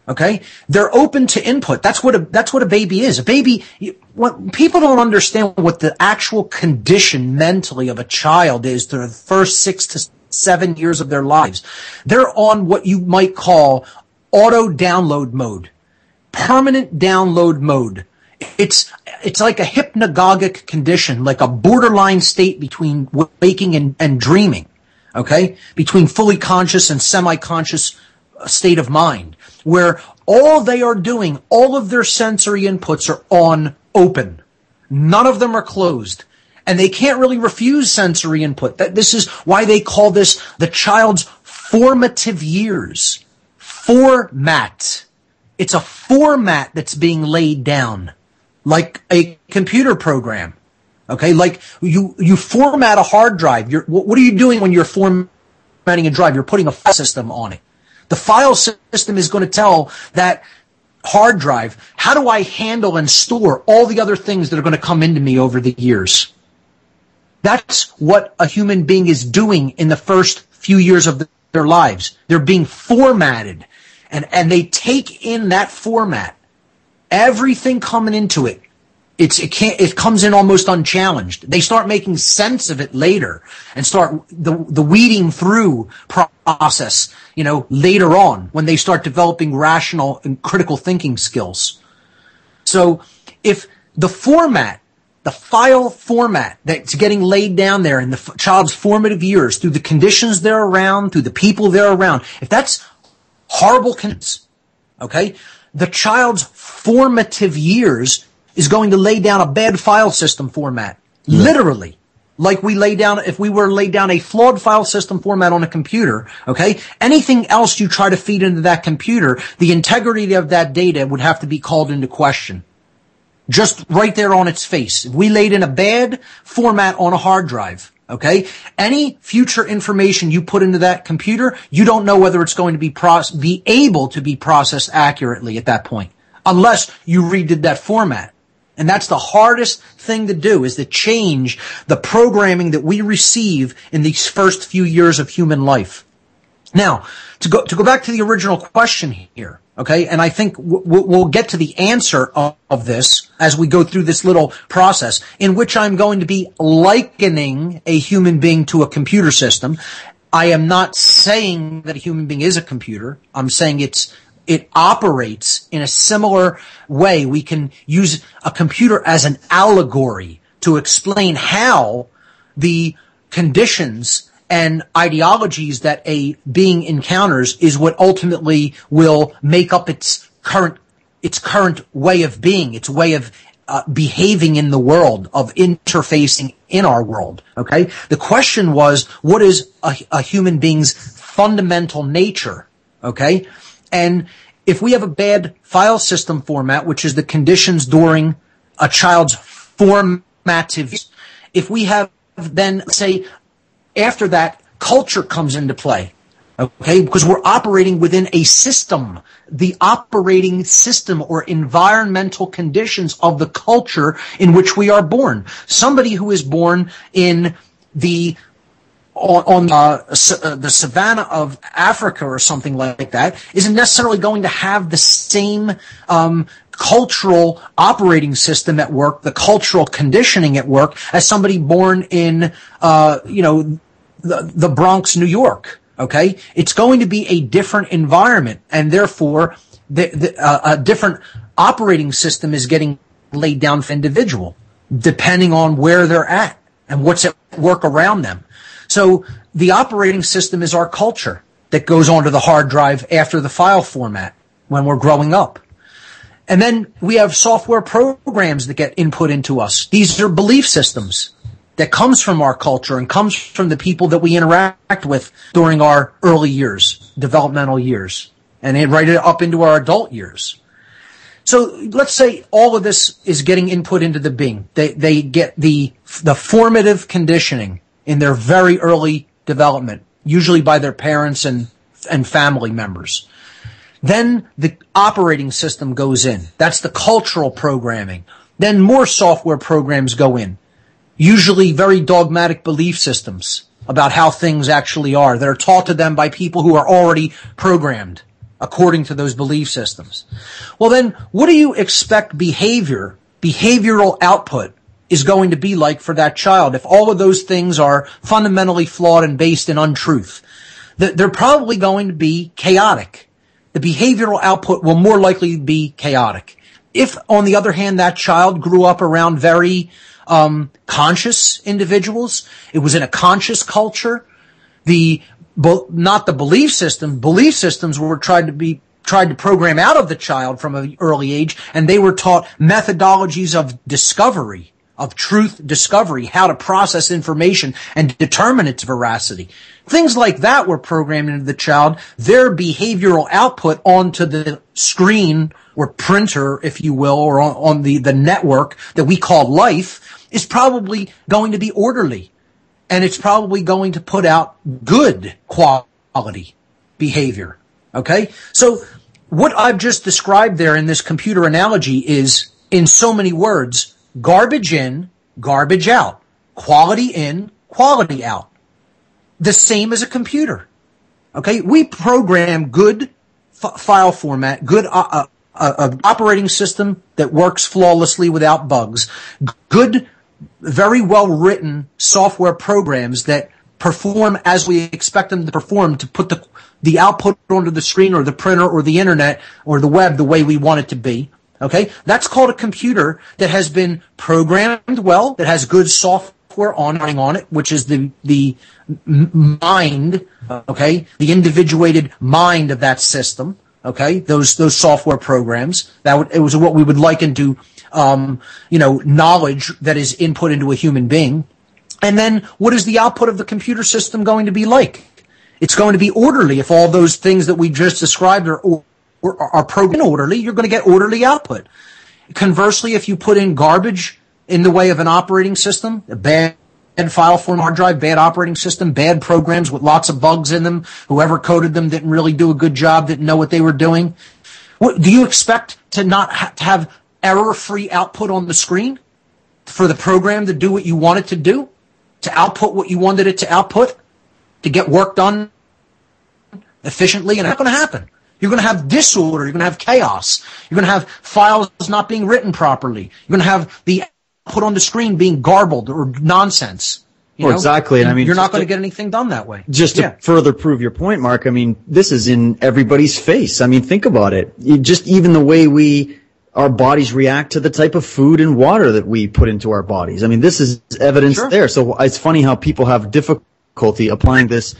Okay? They're open to input. That's what a baby is. A baby, people don't understand what the actual condition mentally of a child is through the first 6 to 7 years of their lives. They're on what you might call auto download mode, permanent download mode. It's like a hypnagogic condition, like a borderline state between waking and dreaming, okay? Between fully conscious and semi-conscious state of mind, where all they are doing, all of their sensory inputs are on open. None of them are closed. And they can't really refuse sensory input. This is why they call this the child's formative years. Format. It's a format that's being laid down. Like a computer program, okay? Like you format a hard drive. What are you doing when you're formatting a drive? You're putting a file system on it. The file system is going to tell that hard drive, how do I handle and store all the other things that are going to come into me over the years? That's what a human being is doing in the first few years of their lives. They're being formatted, and they take in that format. Everything coming into it, it comes in almost unchallenged. They start making sense of it later and start the weeding through process, later on when they start developing rational and critical thinking skills. So if the file format that's getting laid down there in the child's formative years through the conditions they're around, through the people they're around, if that's horrible conditions, okay, the child's formative years is going to lay down a bad file system format. Yeah. Literally. like if we were to lay down a flawed file system format on a computer, okay, anything else you try to feed into that computer, the integrity of that data would have to be called into question. Just right there on its face. If we laid in a bad format on a hard drive, okay, any future information you put into that computer, you don't know whether it's going to be able to be processed accurately at that point, unless you redid that format. And that's the hardest thing to do, is to change the programming that we receive in these first few years of human life. Now, to go back to the original question here, okay, and I think we'll get to the answer of this as we go through this little process, in which I'm going to be likening a human being to a computer system. I am not saying that a human being is a computer. I'm saying it operates in a similar way. We can use a computer as an allegory to explain how the conditions and ideologies that a being encounters is what ultimately will make up its current way of being, its way of behaving in the world, of interfacing in our world. Okay? The question was, what is a human being's fundamental nature? Okay? And if we have a bad file system format, which is the conditions during a child's formative, if we have then, say, after that, culture comes into play, okay, because we're operating within a system, the operating system or environmental conditions of the culture in which we are born. Somebody who is born in the savannah of Africa or something like that isn't necessarily going to have the same cultural operating system at work, the cultural conditioning at work, as somebody born in the Bronx, New York. Okay, it's going to be a different environment, and therefore a different operating system is getting laid down for individual, depending on where they're at and what's at work around them. So the operating system is our culture that goes onto the hard drive after the file format when we're growing up. And then we have software programs that get input into us. These are belief systems that comes from our culture and comes from the people that we interact with during our early years, developmental years, and then right up into our adult years. So let's say all of this is getting input into the being. They get the formative conditioning in their very early development, usually by their parents and family members. Then the operating system goes in. That's the cultural programming. Then more software programs go in, usually very dogmatic belief systems about how things actually are that are taught to them by people who are already programmed according to those belief systems. Well, then, what do you expect behavioral output is going to be like for that child if all of those things are fundamentally flawed and based in untruth? They're probably going to be chaotic. The behavioral output will more likely be chaotic. If, on the other hand, that child grew up around very conscious individuals, it was in a conscious culture, not the belief system. Belief systems were tried to program out of the child from an early age, and they were taught methodologies of discovery, of truth discovery, how to process information and determine its veracity. Things like that were programmed into the child. Their behavioral output onto the screen or printer, if you will, or on the network that we call life, is probably going to be orderly. And it's probably going to put out good quality behavior. Okay? So what I've just described there in this computer analogy is, in so many words, garbage in, garbage out. Quality in, quality out. The same as a computer. Okay? We program good file format, good operating system that works flawlessly without bugs, good, very well-written software programs that perform as we expect them to perform, to put the output onto the screen or the printer or the internet or the web the way we want it to be. Okay? That's called a computer that has been programmed well, that has good software running on it, which is the mind, okay? The individuated mind of that system, okay? Those software programs. It was what we would liken to, knowledge that is input into a human being. And then what is the output of the computer system going to be like? It's going to be orderly. If all those things that we just described are programmed orderly, you're going to get orderly output. Conversely, if you put in garbage in the way of an operating system, a bad file form hard drive, bad operating system, bad programs with lots of bugs in them, whoever coded them didn't really do a good job, didn't know what they were doing. What, do you expect to not to have error-free output on the screen for the program to do what you want it to do, to output what you wanted it to output, to get work done efficiently? And that's not going to happen. You're going to have disorder. You're going to have chaos. You're going to have files not being written properly. You're going to have the output on the screen being garbled or nonsense. You know? Exactly. And I mean, you're not going to get anything done that way. Just to further prove your point, Mark, I mean, this is in everybody's face. I mean, think about it. Just even the way our bodies react to the type of food and water that we put into our bodies. I mean, this is evidence there. So it's funny how people have difficulty applying this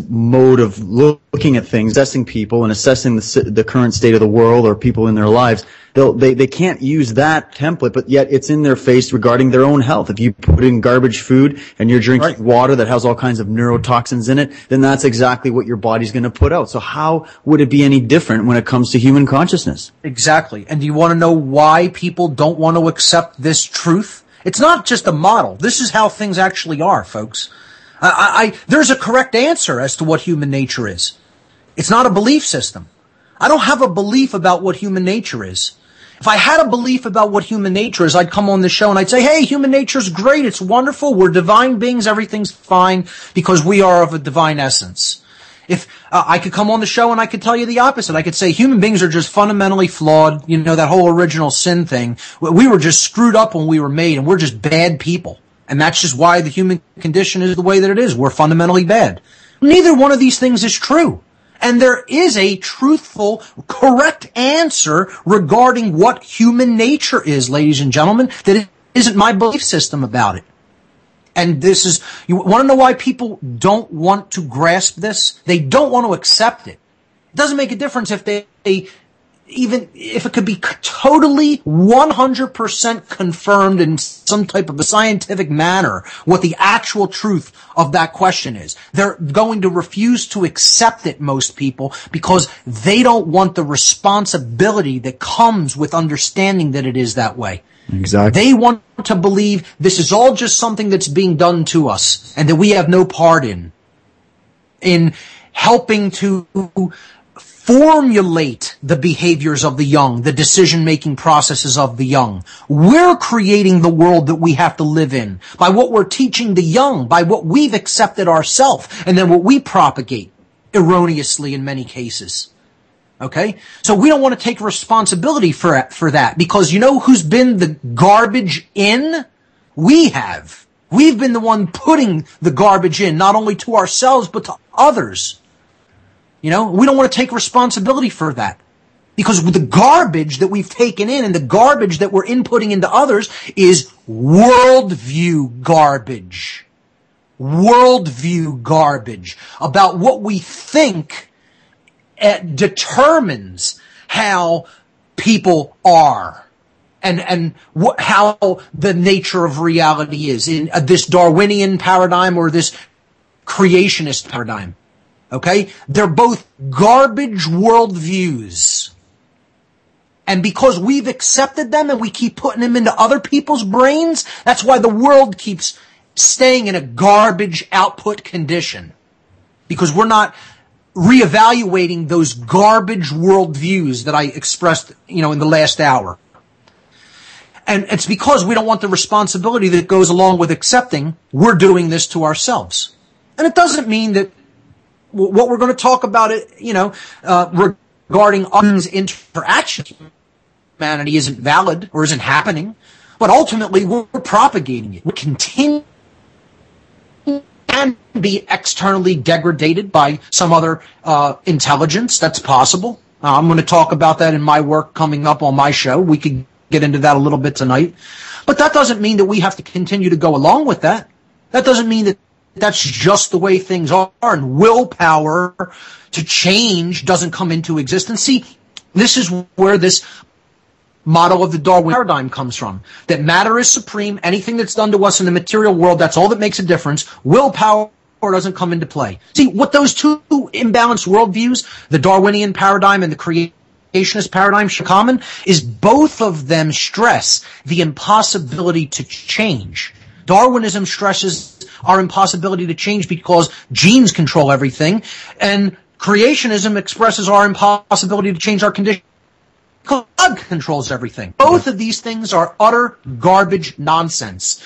mode of looking at things, assessing people and assessing the current state of the world or people in their lives. They can't use that template, but yet it's in their face regarding their own health. If you put in garbage food and you're drinking water that has all kinds of neurotoxins in it, then that's exactly what your body's going to put out. So how would it be any different when it comes to human consciousness? Exactly. And do you want to know why people don't want to accept this truth? It's not just a model. This is how things actually are, folks. There's a correct answer as to what human nature is. It's not a belief system. I don't have a belief about what human nature is. If I had a belief about what human nature is, I'd come on the show and I'd say, hey, human nature is great. It's wonderful. We're divine beings. Everything's fine because we are of a divine essence. If I could come on the show and I could tell you the opposite. I could say human beings are just fundamentally flawed. You know, that whole original sin thing. We were just screwed up when we were made and we're just bad people. And that's just why the human condition is the way that it is. We're fundamentally bad. Neither one of these things is true. And there is a truthful, correct answer regarding what human nature is, ladies and gentlemen, that it isn't my belief system about it. And this is, you want to know why people don't want to grasp this? They don't want to accept it. It doesn't make a difference if even if it could be totally 100% confirmed in some type of a scientific manner what the actual truth of that question is. They're going to refuse to accept it, most people, because they don't want the responsibility that comes with understanding that it is that way. Exactly. They want to believe this is all just something that's being done to us and that we have no part in helping to formulate the behaviors of the young, the decision-making processes of the young. We're creating the world that we have to live in by what we're teaching the young, by what we've accepted ourselves, and then what we propagate erroneously in many cases. Okay? So we don't want to take responsibility for that because you know who's been the garbage in? We have. We've been the one putting the garbage in, not only to ourselves, but to others. You know, we don't want to take responsibility for that because the garbage that we've taken in and the garbage that we're inputting into others is worldview garbage. Worldview garbage about what we think determines how people are and how the nature of reality is in this Darwinian paradigm or this creationist paradigm. Okay? They're both garbage worldviews. And because we've accepted them and we keep putting them into other people's brains, that's why the world keeps staying in a garbage output condition. Because we're not reevaluating those garbage worldviews that I expressed, in the last hour. And it's because we don't want the responsibility that goes along with accepting we're doing this to ourselves. And it doesn't mean that what we're going to talk about regarding others' interactions with humanity isn't valid or isn't happening, but ultimately we're propagating it. We continue can be externally degraded by some other intelligence. That's possible. I'm going to talk about that in my work coming up on my show. We could get into that a little bit tonight. But that doesn't mean that we have to continue to go along with that. That doesn't mean that that's just the way things are, and willpower to change doesn't come into existence. See, this is where this model of the Darwin paradigm comes from. That matter is supreme. Anything that's done to us in the material world, that's all that makes a difference. Willpower doesn't come into play. See, what those two imbalanced worldviews, the Darwinian paradigm and the creationist paradigm, share in common is both of them stress the impossibility to change. Darwinism stresses our impossibility to change because genes control everything, and creationism expresses our impossibility to change our condition. God controls everything. Both of these things are utter garbage nonsense.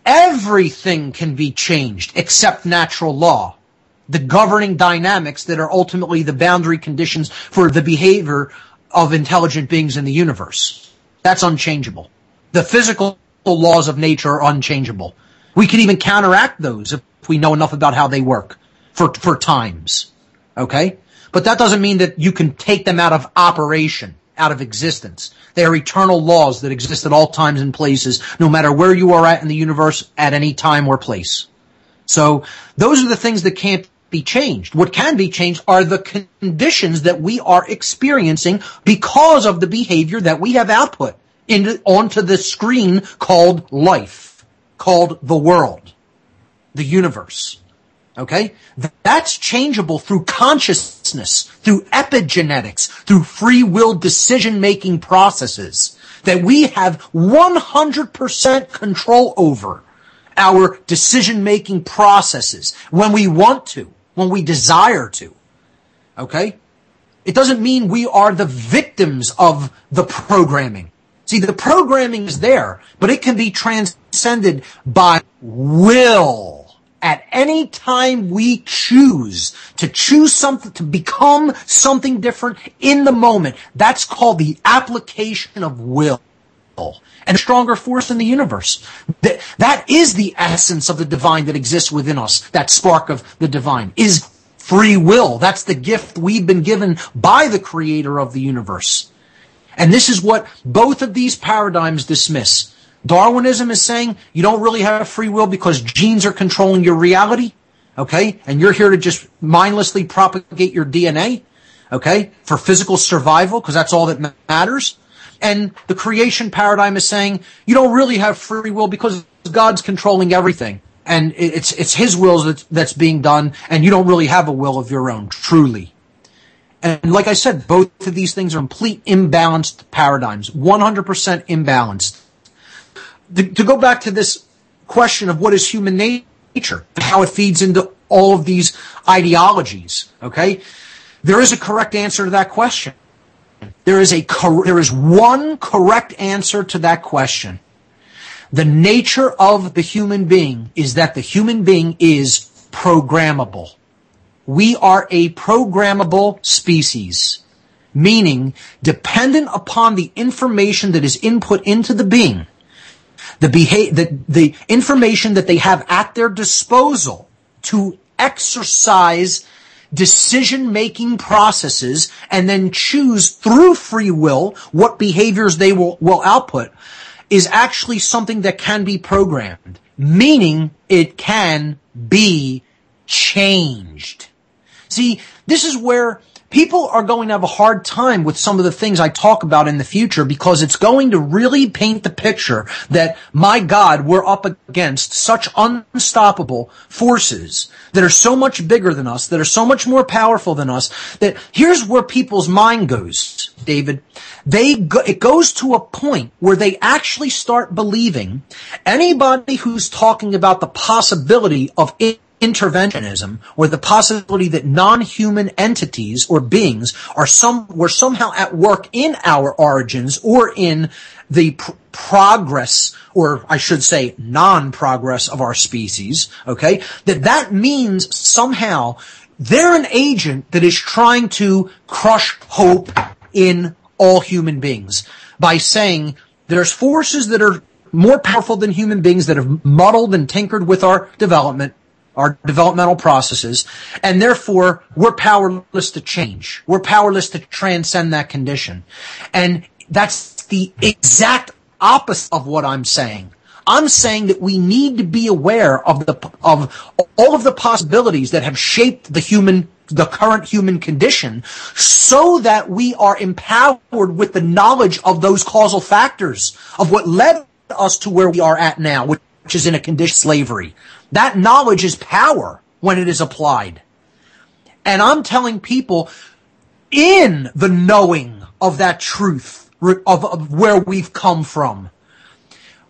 Everything can be changed except natural law, the governing dynamics that are ultimately the boundary conditions for the behavior of intelligent beings in the universe. That's unchangeable. The physical laws of nature are unchangeable. We can even counteract those if we know enough about how they work for times. Okay? But that doesn't mean that you can take them out of operation, out of existence. They are eternal laws that exist at all times and places, no matter where you are at in the universe at any time or place. So those are the things that can't be changed. What can be changed are the conditions that we are experiencing because of the behavior that we have output onto the screen called life, called the world, the universe. Okay? That's changeable through consciousness, through epigenetics, through free will decision-making processes that we have 100% control over our decision-making processes when we want to, when we desire to. Okay? It doesn't mean we are the victims of the programming. See, the programming is there, but it can be transcended by will. At any time we choose something, to become something different in the moment, that's called the application of will. And a stronger force in the universe. That is the essence of the divine that exists within us. That spark of the divine is free will. That's the gift we've been given by the creator of the universe. And this is what both of these paradigms dismiss. Darwinism is saying you don't really have free will because genes are controlling your reality, okay? And you're here to just mindlessly propagate your DNA, okay, for physical survival because that's all that matters. And the creation paradigm is saying you don't really have free will because God's controlling everything. And it's His will that's being done, and you don't really have a will of your own, truly. And like I said, both of these things are complete imbalanced paradigms, 100% imbalanced. To go back to this question of what is human nature, and how it feeds into all of these ideologies, okay? There is a correct answer to that question. There is one correct answer to that question. The nature of the human being is that the human being is programmable. We are a programmable species, meaning dependent upon the information that is input into the being, the information that they have at their disposal to exercise decision-making processes and then choose through free will what behaviors they will output is actually something that can be programmed, meaning it can be changed. See, this is where people are going to have a hard time with some of the things I talk about in the future because it's going to really paint the picture that, my God, we're up against such unstoppable forces that are so much bigger than us, that are so much more powerful than us, that here's where people's mind goes, David. It goes to a point where they actually start believing anybody who's talking about the possibility of interventionism, or the possibility that non-human entities or beings were somehow at work in our origins or in the progress, or I should say non-progress of our species, okay? That means somehow they're an agent that is trying to crush hope in all human beings by saying there's forces that are more powerful than human beings that have muddled and tinkered with our developmental processes, and therefore we're powerless to change. We're powerless to transcend that condition. And that's the exact opposite of what I'm saying. I'm saying that we need to be aware of all of the possibilities that have shaped the human the current human condition so that we are empowered with the knowledge of those causal factors of what led us to where we are at now, which is in a condition of slavery. That knowledge is power when it is applied. And I'm telling people, in the knowing of that truth, of where we've come from,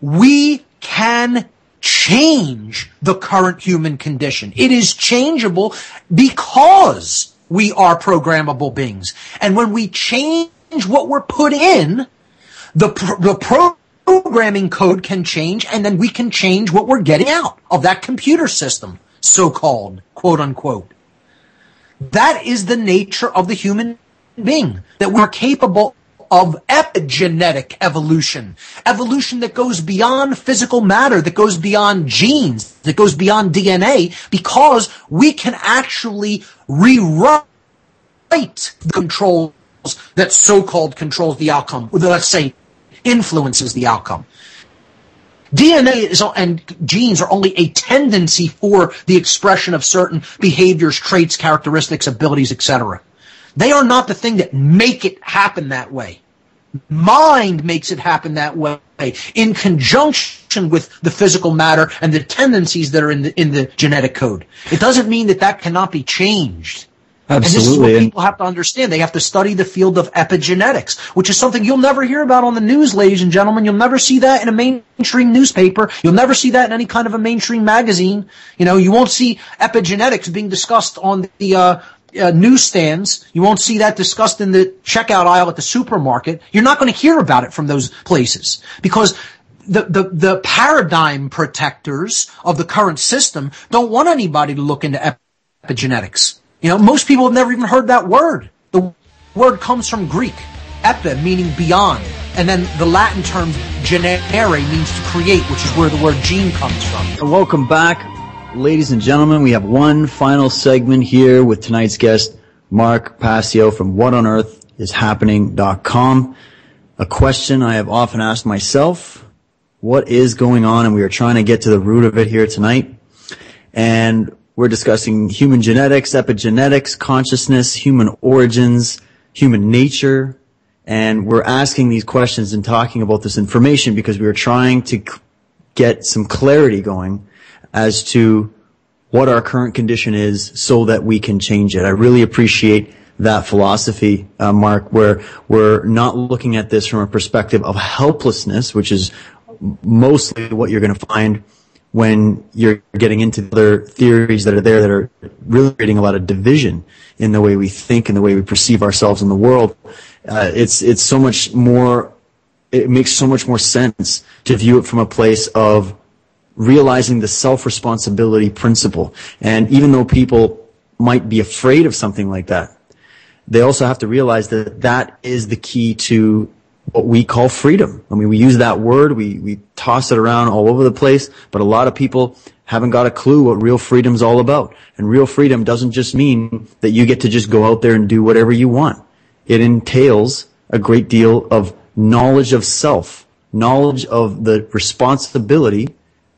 we can change the current human condition. It is changeable because we are programmable beings. And when we change what we're put in, the programming code can change, and then we can change what we're getting out of that computer system, so-called, quote unquote. That is the nature of the human being, that we're capable of epigenetic evolution. Evolution that goes beyond physical matter, that goes beyond genes, that goes beyond DNA, because we can actually rewrite the controls that so-called controls the outcome, let's say influences the outcome. DNA and genes are only a tendency for the expression of certain behaviors, traits, characteristics, abilities, etc. They are not the thing that make it happen that way. Mind makes it happen that way in conjunction with the physical matter and the tendencies that are in the genetic code. It doesn't mean that cannot be changed. Absolutely. And this is what people have to understand. They have to study the field of epigenetics, which is something you'll never hear about on the news, ladies and gentlemen. You'll never see that in a mainstream newspaper. You'll never see that in any kind of a mainstream magazine. You won't see epigenetics being discussed on the newsstands. You won't see that discussed in the checkout aisle at the supermarket. You're not going to hear about it from those places because the paradigm protectors of the current system don't want anybody to look into epigenetics. Most people have never even heard that word. The word comes from Greek, epi, meaning beyond, and then the Latin term generare means to create, which is where the word gene comes from. And welcome back, ladies and gentlemen. We have one final segment here with tonight's guest, Mark Passio from whatonearthishappening.com. A question I have often asked myself, what is going on? And we are trying to get to the root of it here tonight. And we're discussing human genetics, epigenetics, consciousness, human origins, human nature, and we're asking these questions and talking about this information because we are trying to get some clarity going as to what our current condition is so that we can change it. I really appreciate that philosophy, Mark, where we're not looking at this from a perspective of helplessness, which is mostly what you're going to find when you're getting into other theories that are there that are really creating a lot of division in the way we think and the way we perceive ourselves in the world. It's so much more, it makes so much more sense to view it from a place of realizing the self-responsibility principle. And even though people might be afraid of something like that, they also have to realize that that is the key to what we call freedom. I mean, we use that word, we toss it around all over the place, but a lot of people haven't got a clue what real freedom's all about. And real freedom doesn't just mean that you get to just go out there and do whatever you want. It entails a great deal of knowledge of self, knowledge of the responsibility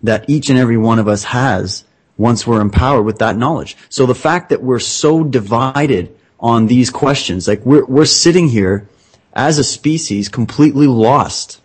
that each and every one of us has once we're empowered with that knowledge. So the fact that we're so divided on these questions, like we're sitting here as a species completely lost.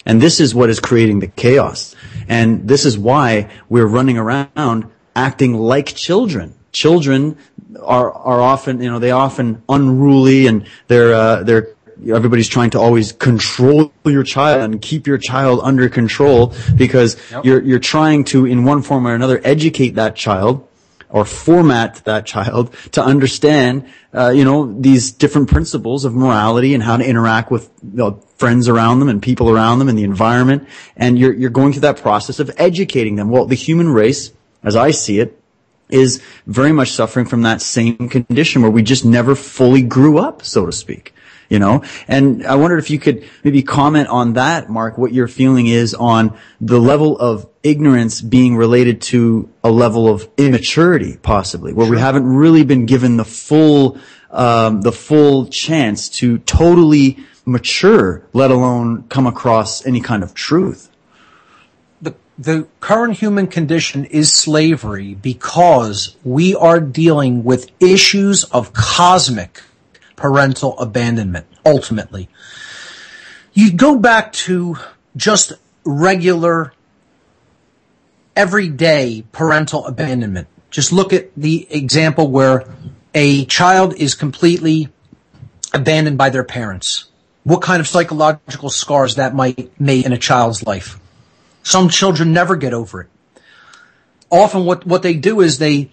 And this is what is creating the chaos. And this is why we're running around acting like children. Children are often, they often unruly, and they're everybody's trying to always control your child and keep your child under control because you're trying to, in one form or another, educate that child or format that child to understand, these different principles of morality and how to interact with friends around them and people around them and the environment. And you're going through that process of educating them. Well, the human race, as I see it, is very much suffering from that same condition where we just never fully grew up, so to speak. And I wondered if you could maybe comment on that, Mark, what your feeling is on the level of ignorance being related to a level of immaturity, possibly, where we haven't really been given the full chance to totally mature, let alone come across any kind of truth. the current human condition is slavery because we are dealing with issues of cosmic parental abandonment, ultimately. You go back to just regular, everyday parental abandonment. Just look at the example where a child is completely abandoned by their parents. What kind of psychological scars that might make in a child's life. Some children never get over it. Often what they do is they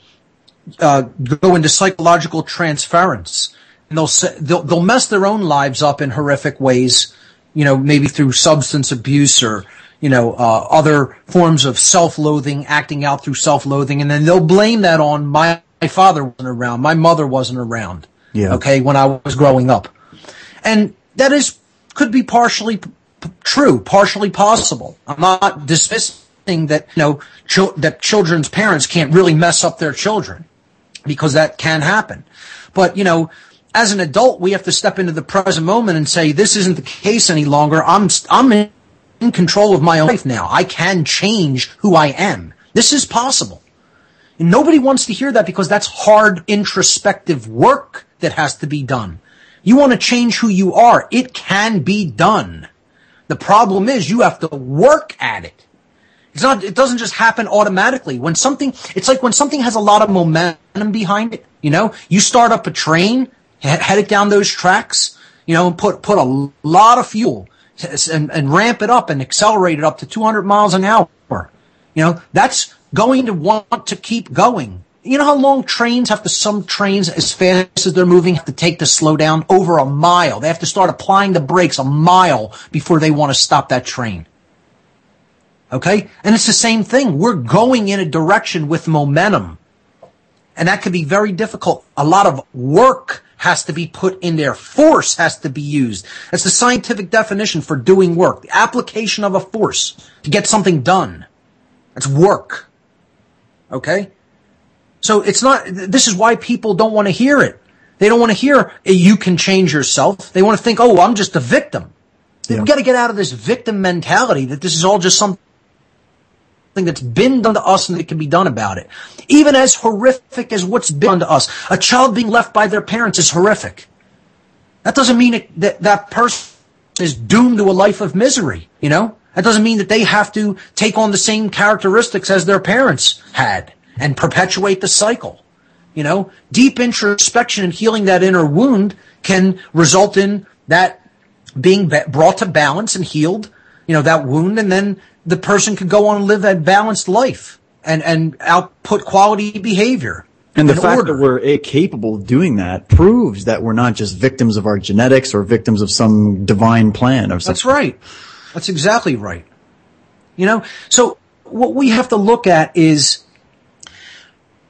go into psychological transference, and they'll mess their own lives up in horrific ways, maybe through substance abuse or other forms of self-loathing, acting out through self-loathing, and then they'll blame that on my father wasn't around, my mother wasn't around, when I was growing up. And that could be partially true, partially possible. I'm not dismissing that, that children's parents can't really mess up their children, because that can happen. But, as an adult, we have to step into the present moment and say, this isn't the case any longer. I'm in control of my own life now. I can change who I am. This is possible. And nobody wants to hear that, because that's hard introspective work that has to be done. You want to change who you are. It can be done. The problem is you have to work at it. It doesn't just happen automatically. It's like when something has a lot of momentum behind it, you start up a train, head it down those tracks, and put a lot of fuel and ramp it up and accelerate it up to 200 miles an hour. That's going to want to keep going. You know how long some trains, as fast as they're moving, have to take to slow down? Over a mile. They have to start applying the brakes a mile before they want to stop that train. Okay? And it's the same thing. We're going in a direction with momentum. And that can be very difficult. A lot of work has to be put in there. Force has to be used. That's the scientific definition for doing work. The application of a force to get something done. That's work. Okay? So this is why people don't want to hear it. They don't want to hear you can change yourself. They want to think, oh, I'm just a victim. Yeah. We've got to get out of this victim mentality that this is all just something that's been done to us and that can be done about it. Even as horrific as what's been done to us. A child being left by their parents is horrific. That doesn't mean that person is doomed to a life of misery, That doesn't mean that they have to take on the same characteristics as their parents had and perpetuate the cycle. Deep introspection and healing that inner wound can result in that being brought to balance and healed, that wound, and then the person could go on and live a balanced life and output quality behavior. And the fact that we're capable of doing that proves that we're not just victims of our genetics or victims of some divine plan or something. That's right. That's exactly right. So what we have to look at is,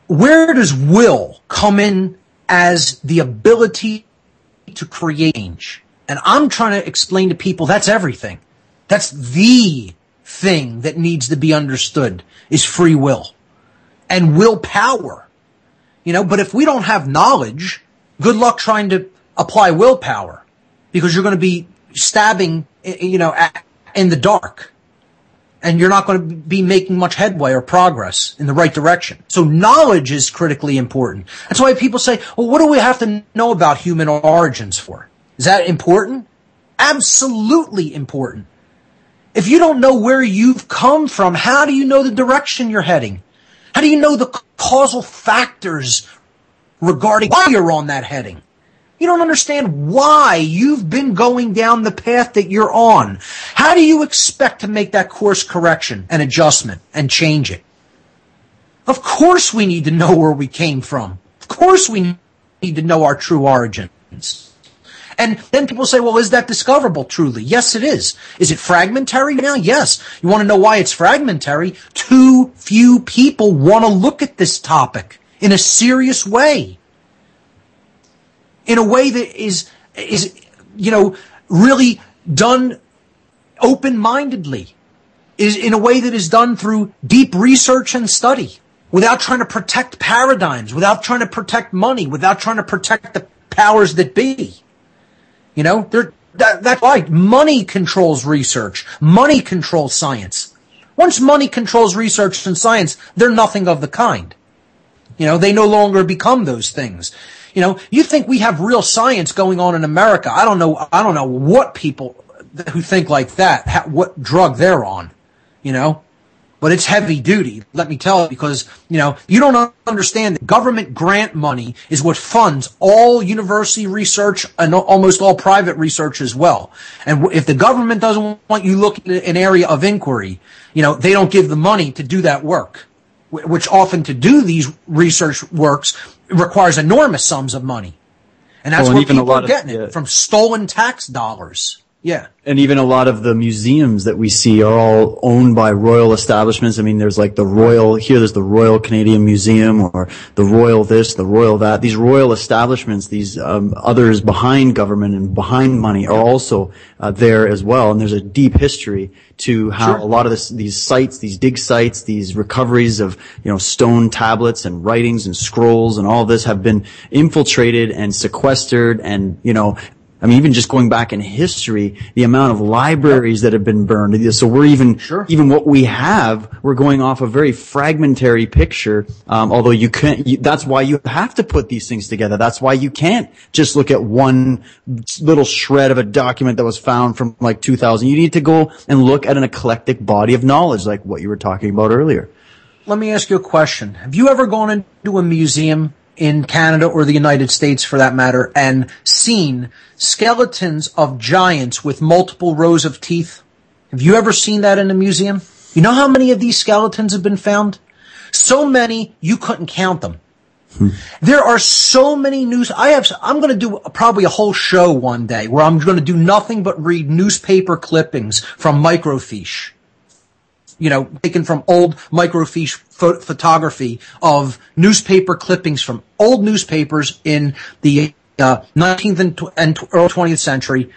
where does will come in as the ability to create change? And I'm trying to explain to people that's everything. That's the thing that needs to be understood, is free will and willpower. But if we don't have knowledge, good luck trying to apply willpower, because you're going to be stabbing, in the dark. And you're not going to be making much headway or progress in the right direction. So knowledge is critically important. That's why people say, well, what do we have to know about human origins for? Is that important? Absolutely important. If you don't know where you've come from, how do you know the direction you're heading? How do you know the causal factors regarding why you're on that heading? You don't understand why you've been going down the path that you're on. How do you expect to make that course correction and adjustment and change it? Of course we need to know where we came from. Of course we need to know our true origins. And then people say, well, is that discoverable truly? Yes, it is. Is it fragmentary now? Yes. You want to know why it's fragmentary? Too few people want to look at this topic in a serious way. In a way that is really done open-mindedly, is in a way that is done through deep research and study, without trying to protect paradigms, without trying to protect money, without trying to protect the powers that be. That's why money controls research. Money controls science. Once money controls research and science, they're nothing of the kind. They no longer become those things. You think we have real science going on in America. I don't know what people who think like that, what drug they're on, but it's heavy duty, let me tell you, because, you don't understand that government grant money is what funds all university research and almost all private research as well. And if the government doesn't want you looking at an area of inquiry, they don't give the money to do that work, which often to do these research works requires enormous sums of money. And that's where people are getting it, from stolen tax dollars. Yeah. And even a lot of the museums that we see are all owned by royal establishments. I mean, there's like there's the Royal Canadian Museum, or the Royal this, the Royal that. These royal establishments, these others behind government and behind money are also there as well. And there's a deep history to how a lot of these sites, these dig sites, these recoveries of, stone tablets and writings and scrolls and all of this have been infiltrated and sequestered and, even just going back in history, the amount of libraries that have been burned. So we're even what we have, we're going off a very fragmentary picture. Although that's why you have to put these things together. That's why you can't just look at one little shred of a document that was found from like 2000. You need to go and look at an eclectic body of knowledge, like what you were talking about earlier. Let me ask you a question. Have you ever gone into a museum in Canada or the United States for that matter and seen skeletons of giants with multiple rows of teeth? Have you ever seen that in a museum? You know how many of these skeletons have been found? So many, you couldn't count them. There are so many I'm going to do probably a whole show one day where I'm going to do nothing but read newspaper clippings from microfiche. Taken from old microfiche photography of newspaper clippings from old newspapers in the 19th and early 20th century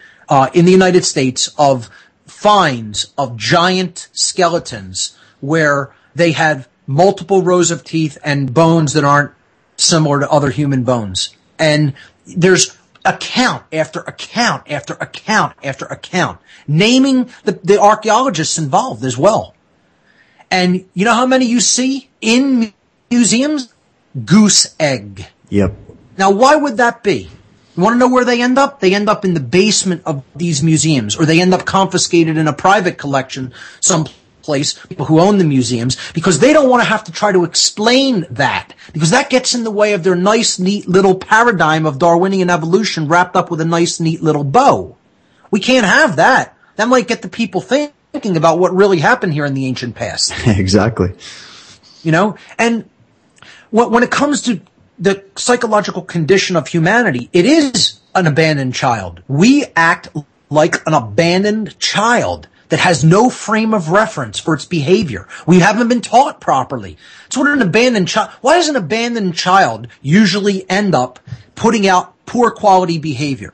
in the United States, of finds of giant skeletons where they had multiple rows of teeth and bones that aren't similar to other human bones. And there's account after account after account after account, naming the archaeologists involved as well. And you know how many you see in museums? Goose egg. Yep. Now, why would that be? You want to know where they end up? They end up in the basement of these museums, or they end up confiscated in a private collection someplace, people who own the museums, because they don't want to have to try to explain that, because that gets in the way of their nice, neat little paradigm of Darwinian evolution wrapped up with a nice, neat little bow. We can't have that. That might get the people thinking about what really happened here in the ancient past. Exactly. And when it comes to the psychological condition of humanity, it is an abandoned child. We act like an abandoned child that has no frame of reference for its behavior. We haven't been taught properly. So what an abandoned child, why does an abandoned child usually end up putting out poor quality behavior?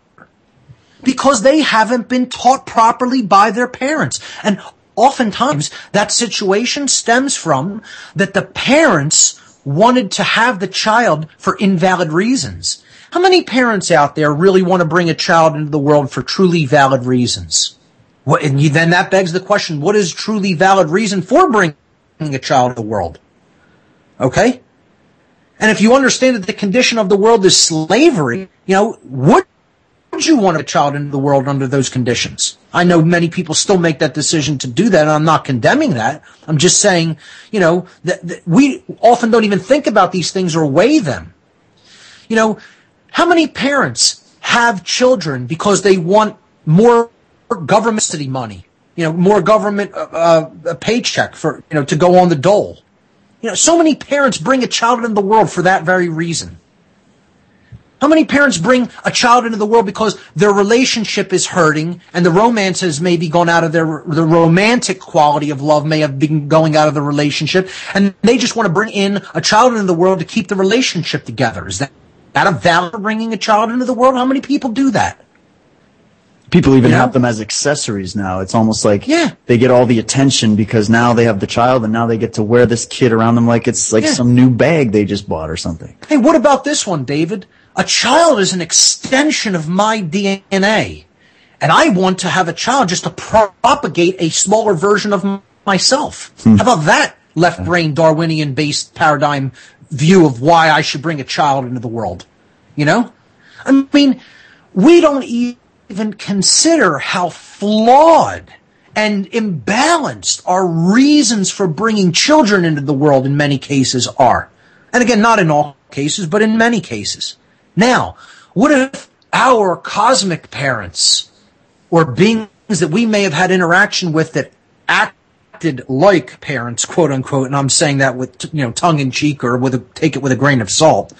Because they haven't been taught properly by their parents. And oftentimes that situation stems from that the parents wanted to have the child for invalid reasons. How many parents out there really want to bring a child into the world for truly valid reasons? Then that begs the question, what is truly valid reason for bringing a child into the world? Okay? And if you understand that the condition of the world is slavery, would you want a child into the world under those conditions? I know many people still make that decision to do that, and I'm not condemning that. I'm just saying, that we often don't even think about these things or weigh them. How many parents have children because they want more government subsidy money, more government paycheck for, to go on the dole? So many parents bring a child into the world for that very reason. How many parents bring a child into the world because their relationship is hurting and the romance has maybe gone out of the romantic quality of love may have been going out of the relationship, and they just want to bring in a child into the world to keep the relationship together? Is that a valid for bringing a child into the world? How many people do that? People even have them as accessories now. It's almost like they get all the attention because now they have the child and now they get to wear this kid around them like it's like some new bag they just bought or something. Hey, what about this one, David? A child is an extension of my DNA, and I want to have a child just to propagate a smaller version of myself. How about that left brain Darwinian based paradigm view of why I should bring a child into the world? You know? I mean, we don't even consider how flawed and imbalanced our reasons for bringing children into the world in many cases are. And again, not in all cases, but in many cases. Now, what if our cosmic parents or beings that we may have had interaction with that acted like parents, quote unquote, and I'm saying that with tongue in cheek or take it with a grain of salt.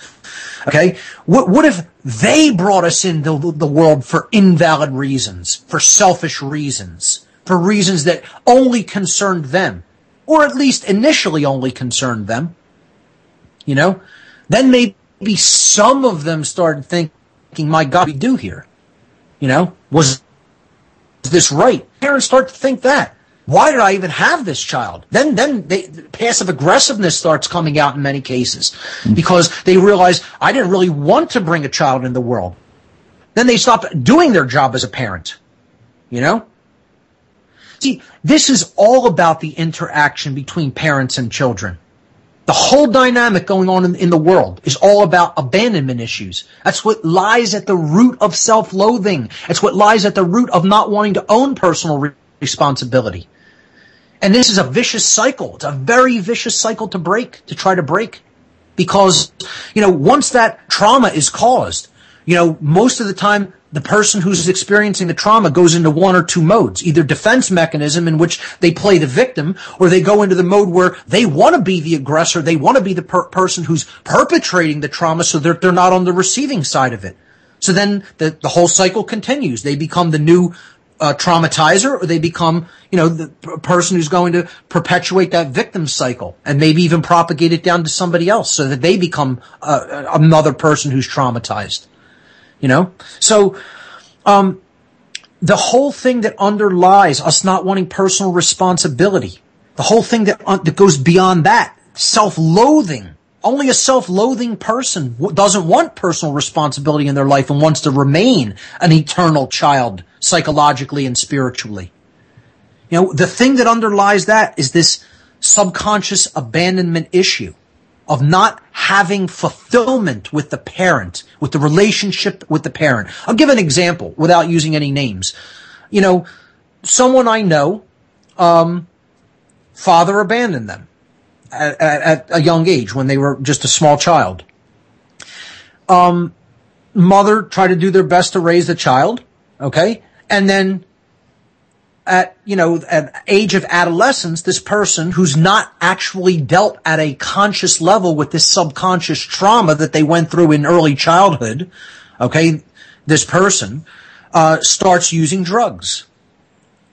Okay, what if they brought us into the world for invalid reasons, for selfish reasons, for reasons that only concerned them, or at least initially only concerned them? You know, then maybe some of them started thinking, my God, what do we do here? You know, was this right? Parents start to think that. Why did I even have this child? Then passive aggressiveness starts coming out in many cases because they realize I didn't really want to bring a child in the world. Then they stop doing their job as a parent. You know? See, this is all about the interaction between parents and children. The whole dynamic going on in the world is all about abandonment issues. That's what lies at the root of self-loathing. It's what lies at the root of not wanting to own personal responsibility. And this is a vicious cycle. It's a very vicious cycle to try to break. Because, once that trauma is caused, most of the time the person who's experiencing the trauma goes into one or two modes, either defense mechanism in which they play the victim, or they go into the mode where they want to be the aggressor. They want to be the person who's perpetrating the trauma so that they're not on the receiving side of it. So then the whole cycle continues. They become the new traumatizer, or they become, the person who's going to perpetuate that victim cycle and maybe even propagate it down to somebody else so that they become another person who's traumatized. So the whole thing that underlies us not wanting personal responsibility, the whole thing that goes beyond that, self-loathing. Only a self-loathing person doesn't want personal responsibility in their life and wants to remain an eternal child psychologically and spiritually. The thing that underlies that is this subconscious abandonment issue of not having fulfillment with the parent, with the relationship with the parent. I'll give an example without using any names. Someone I know, father abandoned them at a young age when they were just a small child. Mother tried to do their best to raise the child, okay? And then at age of adolescence, this person who's not actually dealt at a conscious level with this subconscious trauma that they went through in early childhood, okay, this person starts using drugs.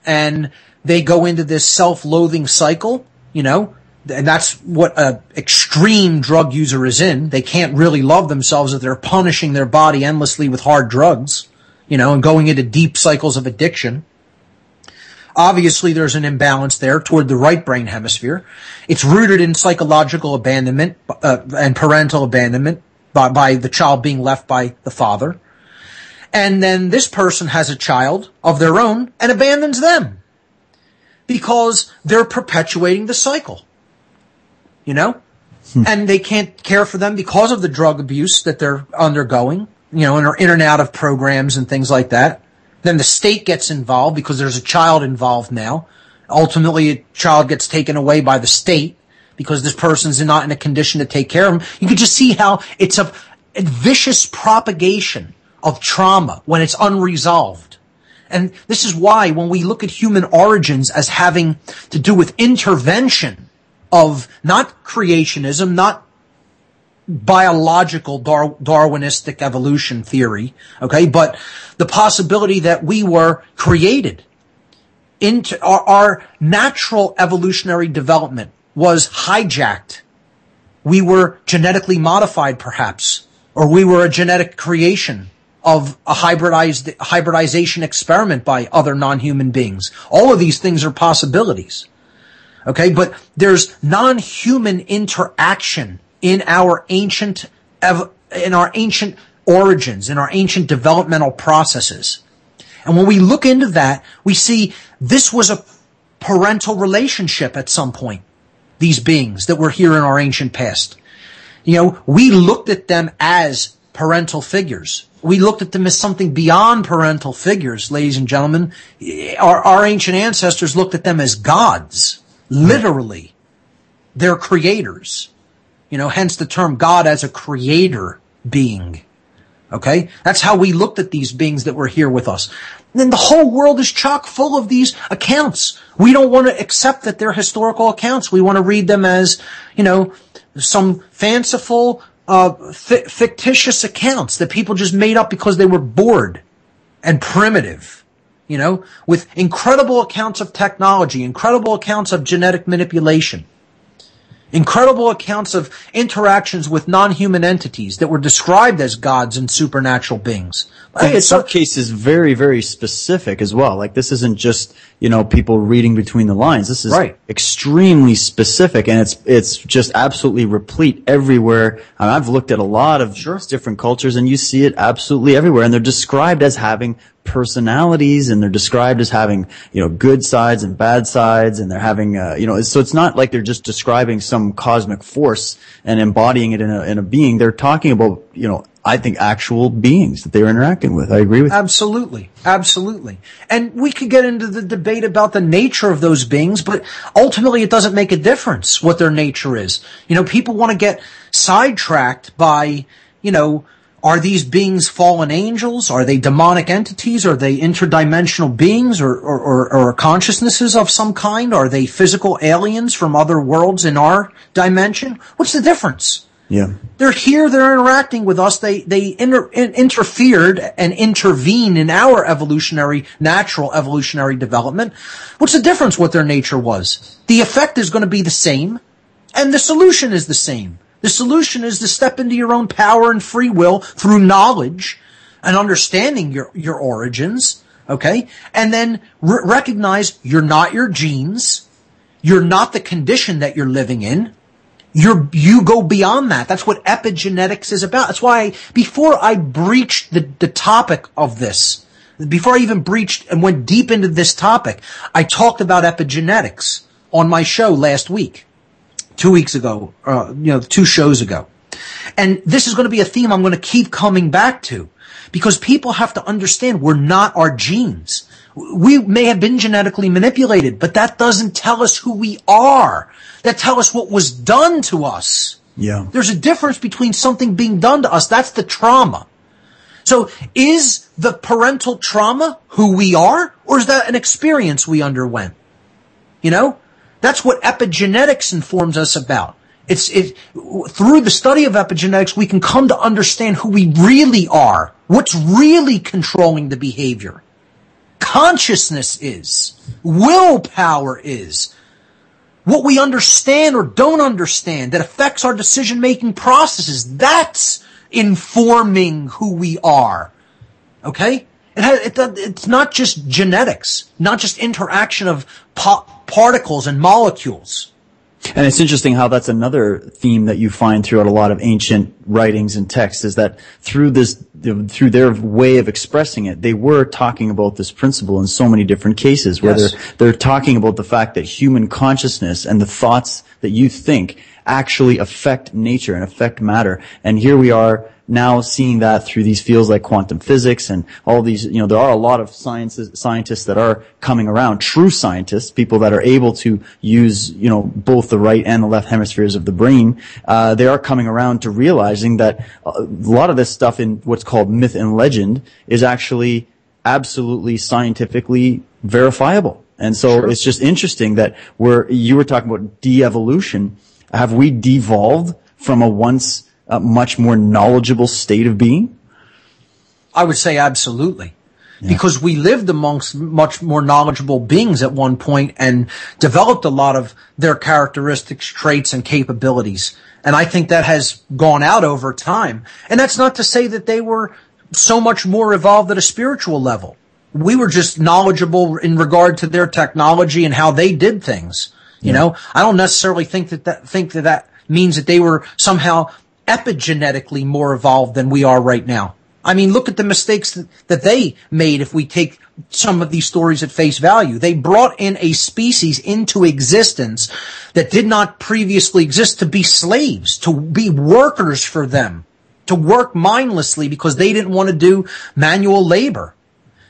And they go into this self-loathing cycle, and that's what an extreme drug user is in. They can't really love themselves if they're punishing their body endlessly with hard drugs, and going into deep cycles of addiction. Obviously, there's an imbalance there toward the right brain hemisphere. It's rooted in psychological abandonment and parental abandonment by the child being left by the father. And then this person has a child of their own and abandons them because they're perpetuating the cycle. And they can't care for them because of the drug abuse that they're undergoing, and are in and out of programs and things like that. Then the state gets involved because there's a child involved now. Ultimately, a child gets taken away by the state because this person's not in a condition to take care of him. You can just see how it's a vicious propagation of trauma when it's unresolved. And this is why when we look at human origins as having to do with intervention of not creationism, not biological Darwinistic evolution theory, okay, but the possibility that we were created into our natural evolutionary development was hijacked. We were genetically modified, perhaps, or we were a genetic creation of a hybridization experiment by other non-human beings. All of these things are possibilities. Okay, but there's non-human interaction in our ancient origins, in our ancient developmental processes. And when we look into that, we see this was parental relationship at some point, these beings that were here in our ancient past. We looked at them as parental figures. We looked at them as something beyond parental figures, ladies and gentlemen. Our ancient ancestors looked at them as gods, literally. They're creators. Hence the term God as a creator being. Okay? That's how we looked at these beings that were here with us. And then the whole world is chock full of these accounts. We don't want to accept that they're historical accounts. We want to read them as, some fanciful, fictitious accounts that people just made up because they were bored and primitive, with incredible accounts of technology, incredible accounts of genetic manipulation, incredible accounts of interactions with non-human entities that were described as gods and supernatural beings. In some cases, very, very specific as well. Like, this isn't just, people reading between the lines. This is extremely specific, and it's just absolutely replete everywhere. I've looked at a lot of different cultures, and you see it absolutely everywhere. And they're described as having personalities, and they're described as having, good sides and bad sides, and they're having, so it's not like they're just describing some cosmic force and embodying it in a being. They're talking about, I think, actual beings that they're interacting with. I agree with you. Absolutely. Absolutely. And we could get into the debate about the nature of those beings, but ultimately it doesn't make a difference what their nature is. People want to get sidetracked by, are these beings fallen angels? Are they demonic entities? Are they interdimensional beings or consciousnesses of some kind? Are they physical aliens from other worlds in our dimension? What's the difference? Yeah. They're here, they're interacting with us, they interfered and intervened in our natural evolutionary development. What's the difference what their nature was? The effect is going to be the same, and the solution is the same. The solution is to step into your own power and free will through knowledge and understanding your origins, okay? And then recognize you're not your genes, you're not the condition that you're living in. You go beyond that. That's what epigenetics is about. That's why before I breached the topic of this, before I even breached and went deep into this topic, I talked about epigenetics on my show last week, 2 weeks ago, 2 shows ago. And this is going to be a theme I'm going to keep coming back to, because people have to understand we're not our genes. We may have been genetically manipulated, but that doesn't tell us who we are. That tell us what was done to us. Yeah. There's a difference between something being done to us. That's the trauma. So is the parental trauma who we are, or is that an experience we underwent? That's what epigenetics informs us about. Through the study of epigenetics, we can come to understand who we really are, what's really controlling the behavior. Consciousness is. Willpower is. What we understand or don't understand that affects our decision-making processes, that's informing who we are. Okay? It's not just genetics, not just interaction of particles and molecules. And it's interesting how that's another theme that you find throughout a lot of ancient writings and texts, is that through their way of expressing it, they were talking about this principle in so many different cases, where they're talking about the fact that human consciousness and the thoughts that you think actually affect nature and affect matter. And here we are now seeing that through these fields like quantum physics and all these, there are a lot of scientists that are coming around, true scientists, people that are able to use, both the right and the left hemispheres of the brain. They are coming around to realizing that a lot of this stuff in what's called myth and legend is actually absolutely scientifically verifiable. And so it's just interesting that you were talking about de-evolution. Have we devolved from a once much more knowledgeable state of being? I would say absolutely. Yeah. Because we lived amongst much more knowledgeable beings at one point and developed a lot of their characteristics, traits, and capabilities. And I think that has gone out over time. And that's not to say that they were so much more evolved at a spiritual level. We were just knowledgeable in regard to their technology and how they did things. You know, I don't necessarily think that means that they were somehow epigenetically more evolved than we are right now. I mean, look at the mistakes that they made if we take some of these stories at face value. They brought in a species into existence that did not previously exist to be slaves, to be workers for them, to work mindlessly because they didn't want to do manual labor.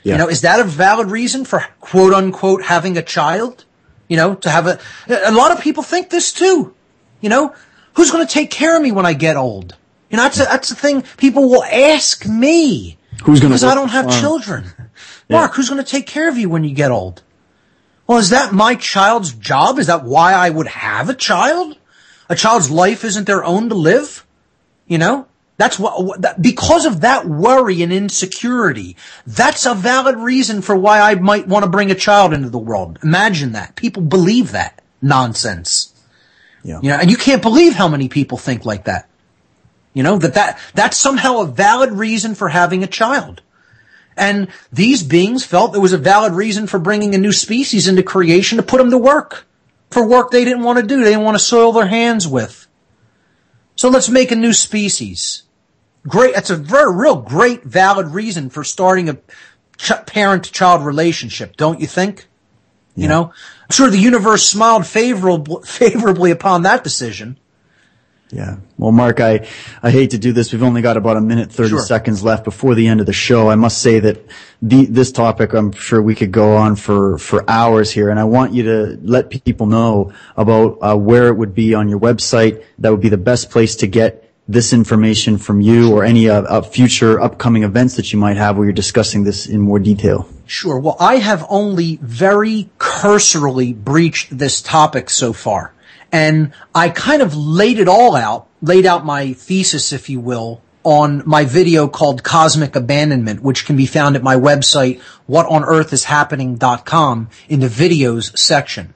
Yeah. You know, is that a valid reason for quote unquote having a child? You know, to have a lot of people think this too. You know, who's going to take care of me when I get old? You know, that's the thing people will ask me. Who's going to? Because I don't have children. Yeah. Mark, who's going to take care of you when you get old? Well, is that my child's job? Is that why I would have a child? A child's life isn't their own to live? You know? That's what, because of that worry and insecurity, that's a valid reason for why I might want to bring a child into the world. Imagine that. People believe that nonsense. Yeah. You know, and you can't believe how many people think like that. You know, that's somehow a valid reason for having a child. And these beings felt there was a valid reason for bringing a new species into creation to put them to work. For work they didn't want to do. They didn't want to soil their hands with. So let's make a new species. Great. That's a very real great valid reason for starting a parent-to-child relationship, don't you think? Yeah. You know, I'm sure the universe smiled favorably upon that decision. Yeah. Well, Mark, I hate to do this. We've only got about a minute, 30 seconds left before the end of the show. I must say that this topic, I'm sure we could go on for hours here. And I want you to let people know about where it would be on your website. That would be the best place to get this information from you or any future upcoming events that you might have where you're discussing this in more detail. Sure. Well, I have only very cursorily breached this topic so far. And I kind of laid out my thesis, if you will, on my video called Cosmic Abandonment, which can be found at my website, whatonearthishappening.com, in the videos section.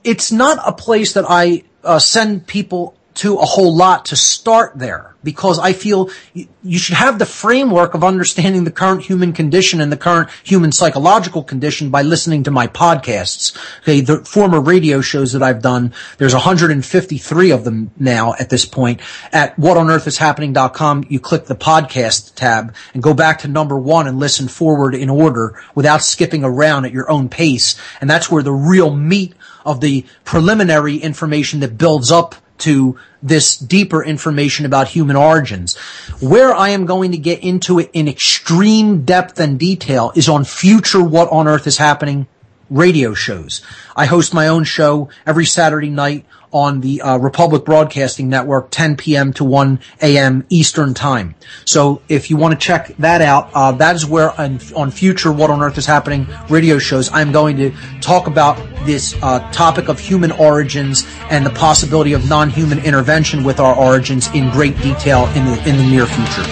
It's not a place that I send people to a whole lot to start there, because I feel you should have the framework of understanding the current human condition and the current human psychological condition by listening to my podcasts. Okay, the former radio shows that I've done, there's 153 of them now at this point. At whatonearthishappening.com, you click the podcast tab and go back to number 1 and listen forward in order without skipping around at your own pace. And that's where the real meat of the preliminary information that builds up to this deeper information about human origins. Where I am going to get into it in extreme depth and detail is on future What on Earth is Happening radio shows. I host my own show every Saturday night on the Republic Broadcasting Network, 10 p.m. to 1 a.m. Eastern Time. So if you want to check that out, that is where on future What on Earth is Happening radio shows, I'm going to talk about this topic of human origins and the possibility of non-human intervention with our origins in great detail in the near future.